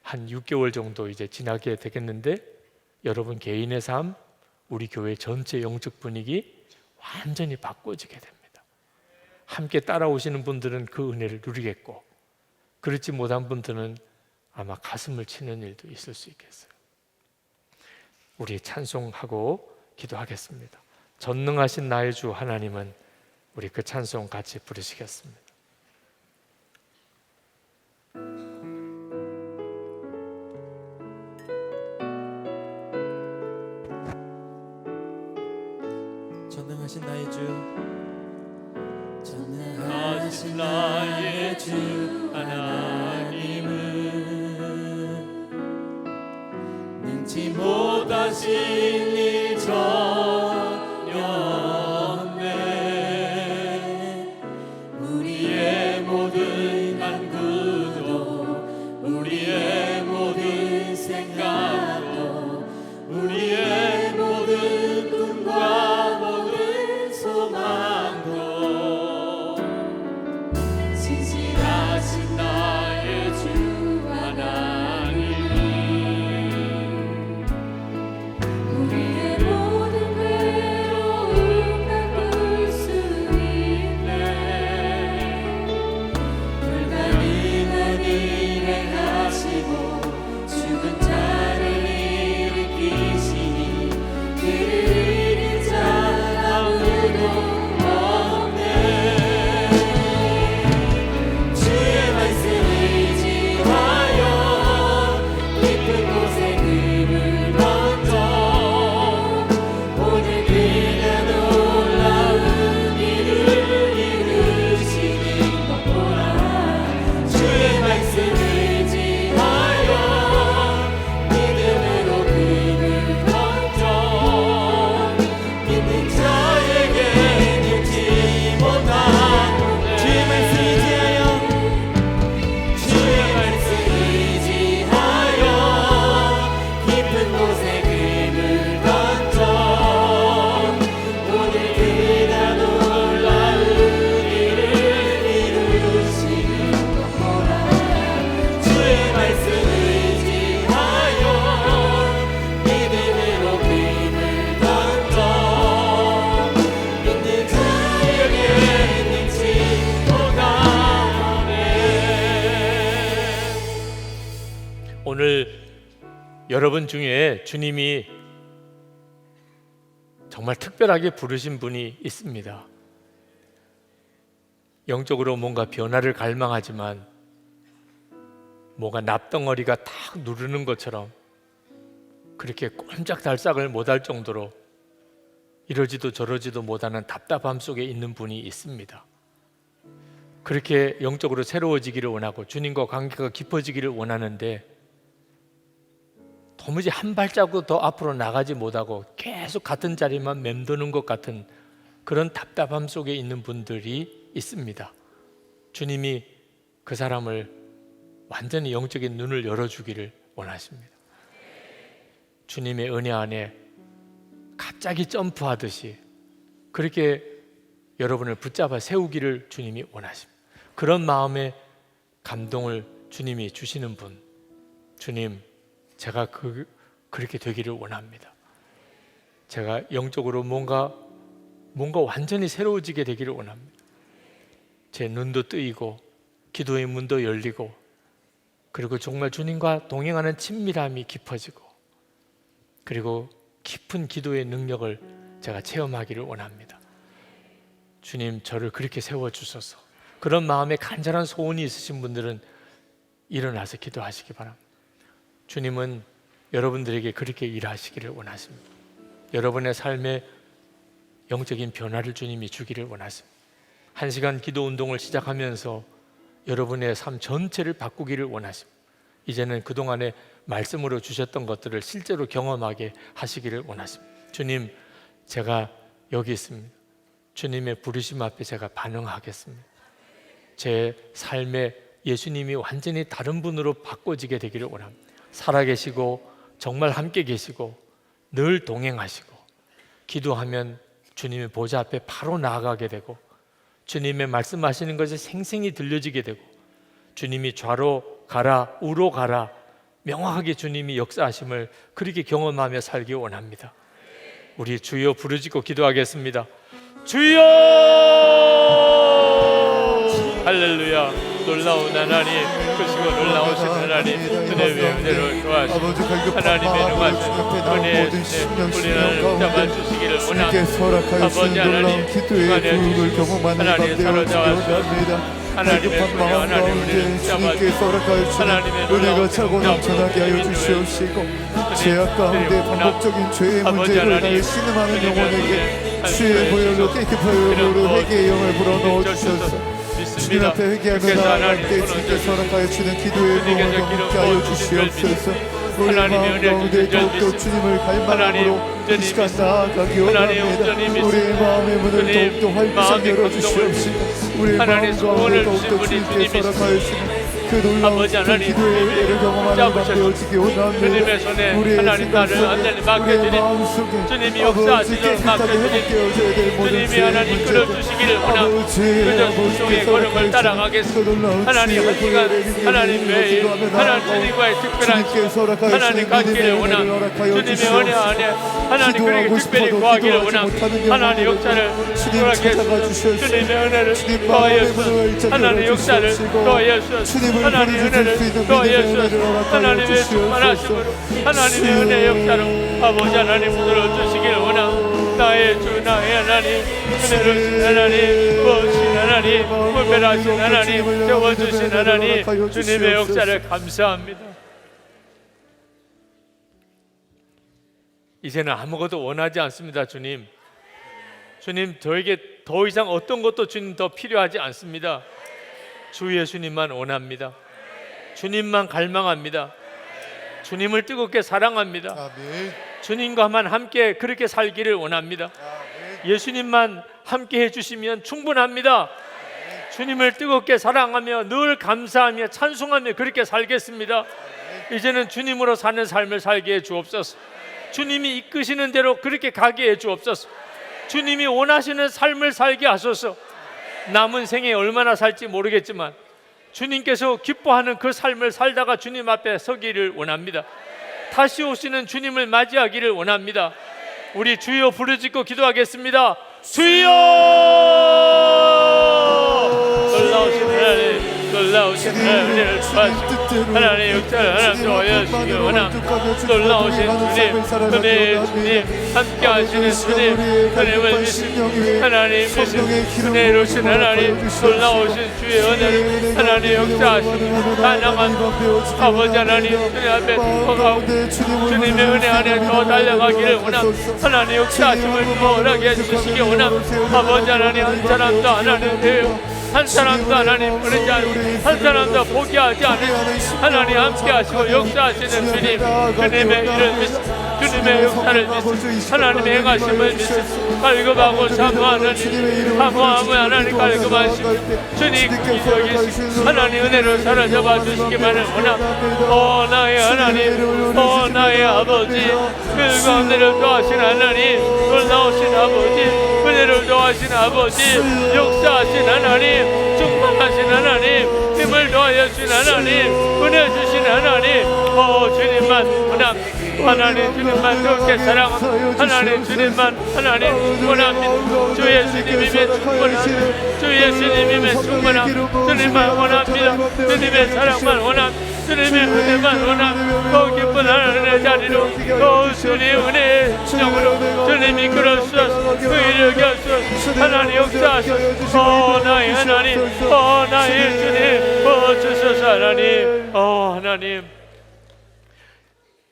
한 6개월 정도 이제 지나게 되겠는데 여러분 개인의 삶, 우리 교회 전체 영적 분위기 완전히 바꿔지게 됩니다. 함께 따라오시는 분들은 그 은혜를 누리겠고, 그렇지 못한 분들은 아마 가슴을 치는 일도 있을 수 있겠어요. 우리 찬송하고 기도하겠습니다. 전능하신 나의 주 하나님은, 우리 그 찬송 같이 부르시겠습니다. 전능하신 나의 주, 전능하신 나의 주 하나님은 능치 못하신 일 전혀 없네. 우리의 모든 간구도 우리의 모든 생각도 우리의 모든 꿈과 모든 소망도 여러분 중에 주님이 정말 특별하게 부르신 분이 있습니다. 영적으로 뭔가 변화를 갈망하지만 뭔가 납덩어리가 탁 누르는 것처럼 그렇게 꼼짝달싹을 못할 정도로 이러지도 저러지도 못하는 답답함 속에 있는 분이 있습니다. 그렇게 영적으로 새로워지기를 원하고 주님과 관계가 깊어지기를 원하는데 도무지 한 발자국 더 앞으로 나가지 못하고 계속 같은 자리만 맴도는 것 같은 그런 답답함 속에 있는 분들이 있습니다. 주님이 그 사람을 완전히 영적인 눈을 열어주기를 원하십니다. 주님의 은혜 안에 갑자기 점프하듯이 그렇게 여러분을 붙잡아 세우기를 주님이 원하십니다. 그런 마음의 감동을 주님이 주시는 분, 주님, 제가 그렇게 되기를 원합니다. 제가 영적으로 뭔가 완전히 새로워지게 되기를 원합니다. 제 눈도 뜨이고 기도의 문도 열리고 그리고 정말 주님과 동행하는 친밀함이 깊어지고 그리고 깊은 기도의 능력을 제가 체험하기를 원합니다. 주님, 저를 그렇게 세워주소서. 그런 마음에 간절한 소원이 있으신 분들은 일어나서 기도하시기 바랍니다. 주님은 여러분들에게 그렇게 일하시기를 원하십니다. 여러분의 삶에 영적인 변화를 주님이 주기를 원하십니다. 1시간 기도 운동을 시작하면서 여러분의 삶 전체를 바꾸기를 원하십니다. 이제는 그동안에 말씀으로 주셨던 것들을 실제로 경험하게 하시기를 원하십니다. 주님, 제가 여기 있습니다. 주님의 부르심 앞에 제가 반응하겠습니다. 제 삶에 예수님이 완전히 다른 분으로 바꿔지게 되기를 원합니다. 살아계시고 정말 함께 계시고 늘 동행하시고 기도하면 주님의 보좌 앞에 바로 나아가게 되고 주님의 말씀하시는 것이 생생히 들려지게 되고 주님이 좌로 가라 우로 가라 명확하게 주님이 역사하심을 그렇게 경험하며 살기 원합니다. 우리 주여 부르짖고 기도하겠습니다. 주여! 할렐루야. 놀라운 하나님, 크시고 놀라우신 하나님, 은혜 위에 은혜를 더하시고 하나님의 능하신 은혜의 우리를 잡아주시기를 원합니다. 아버지 하나님, 기도의 경험하는 하나님 사로잡아주옵소서. 하나님의 은혜, 하나님의 은혜를 잡아주시고 하나님의 은혜가 차고 넘쳐나게 하여 주시옵시고 죄악 가운데 반복적인 죄의 문제로 나의 신음하는 영혼에게 주의 보혈로 깨끗하여 회개의 영을 불어넣어 주셔서 주님 앞에 회개하며 나아갈 때 주께서 허락하여 주는 기도의 부흥을 경험케 하여 주시옵소서. 우리 마음 가운데 더욱더 주님을 갈망함으로 이 시간 나아가기 원합니다. 우리의 마음의 문을 더욱더 활짝 열어주시옵시고 우리의 마음 가운데 더욱더 주님께서 허락하여 주는 그 놀라운 기도의 은혜를 경험하는 밤 되어지기 원합니다. 우리의 하나님 완전히 맡겨드린 주님이 역사하시도록 맡겨드린 주님이 하나님 끌어주시기를 원합니다. 그저 순종의 걸음을 따라가겠습니다. 하나님 한 시간 하나님 매일 하나님 주님과의 특별한 하나님 관계를 원합니다. 주님의 은혜 안에 하나님 그에게 특별히 구하기를 원합니다. 하나님 역사를 허락해 주시옵소서. 주님의 은혜를 더하여 주소서. 하나님의 역사를 더하여 주소서. 하나님의 은혜를 더하여 주소서. 하나님의 충만하심으로 하나님의 은혜 역사로 아버지 하나님 들어주시기를 원합니다. 나의 주 나의 하나님 은혜를 주신 하나님 구하신 하나님 구별하신 하나님 세워주신 하나님 주님의 역사를 감사합니다. 이제는 아무것도 원하지 않습니다. 주님, 저에게 더 이상 어떤 것도 주님 더 필요하지 않습니다. 주 예수님만 원합니다. 주님만 갈망합니다. 주님을 뜨겁게 사랑합니다. 주님과만 함께 그렇게 살기를 원합니다. 예수님만 함께 해주시면 충분합니다. 주님을 뜨겁게 사랑하며 늘 감사하며 찬송하며 그렇게 살겠습니다. 이제는 주님으로 사는 삶을 살게 해 주옵소서. 주님이 이끄시는 대로 그렇게 가게 해 주옵소서. 주님이 원하시는 삶을 살게 하소서. 남은 생에 얼마나 살지 모르겠지만 주님께서 기뻐하는 그 삶을 살다가 주님 앞에 서기를 원합니다. 다시 오시는 주님을 맞이하기를 원합니다. 우리 주여 부르짖고 기도하겠습니다. 주여! 놀라우신 하나님, 놀라우신 하나님을 도와주시고 하나님의 역사를 하나님 도와주시기 원합니다. 놀라우신 주님, 은혜의 주님, 함께 하시는 주님, 은혜를 믿습니다. 하나님 믿습니다. 은혜로우신 하나님, 놀라우신 주의 은혜를 하나님 역사하시는 다양한 아버지 하나님, 주님 앞에 통하고 주님의 은혜 안에 더 달려가기를 원합니다. 하나님 역사하심을 더 원하게 해주시기 원합니다. 아버지 하나님, 한 사람도 하나님 배우 한 사람도 하나님 버리지 않으시고 한 사람도 포기하지 않으시고 하나님 함께 하시고 역사하시는 주님, 주님의 일을 믿습니다. 주님의 역사를 믿습니다. 하나님의 행하심을 믿습니다. 갈급하고 사모하는 사모함을 하나님 갈급하시고 주님 기도하시고 하나님 은혜로 사로잡아 주시기만을 원합니다. 나의 하나님, 나의 아버지, 그 가운데를 도하신 하나님, 놀라우신 아버지, 은혜를 도하신 아버지, 역사하신 하나님, 충만하신 하나님, 힘을 더하여 주신 하나님, 은혜 주신 하나님, 주님만 원합니다. 하나님 주님만 그렇게 사랑합니다. 하나님 주님만 하나님 원합니다. 주 예수님이면 충분합니다. 주 예수님이면 충분합니다. 주님만 원합니다. 주님의 사랑만 원합니다. 주님의 은혜만 원합니다. 더 기쁜 하나님의 자리로 더 주님의 은혜의 영으로 주님 이끌어 주셔서 그 일을 겨주셔서 하나님 역사하셔서 나의 하나님, 나의 주님 주셔서 하나님, 하나님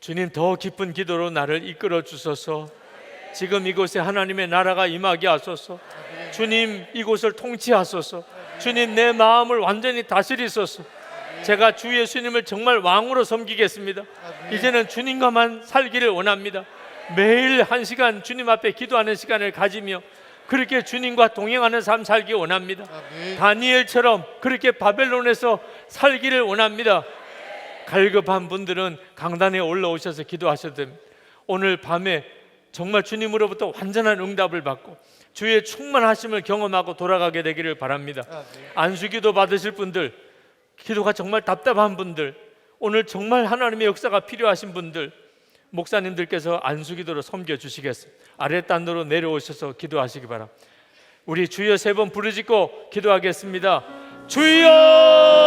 주님 더 깊은 기도로 나를 이끌어 주소서. 지금 이곳에 하나님의 나라가 임하게 하소서. 주님 이곳을 통치하소서. 주님 내 마음을 완전히 다스리소서. 제가 주 예수님을 정말 왕으로 섬기겠습니다. 이제는 주님과만 살기를 원합니다. 매일 1시간 주님 앞에 기도하는 시간을 가지며 그렇게 주님과 동행하는 삶 살기 원합니다. 다니엘처럼 그렇게 바벨론에서 살기를 원합니다. 갈급한 분들은 강단에 올라오셔서 기도하셔도 됩니다. 오늘 밤에 정말 주님으로부터 완전한 응답을 받고 주의 충만하심을 경험하고 돌아가게 되기를 바랍니다. 안수기도 받으실 분들, 기도가 정말 답답한 분들, 오늘 정말 하나님의 역사가 필요하신 분들, 목사님들께서 안수기도로 섬겨주시겠습니다. 아랫단으로 내려오셔서 기도하시기 바랍니다. 우리 주여 3번 부르짖고 기도하겠습니다. 주여!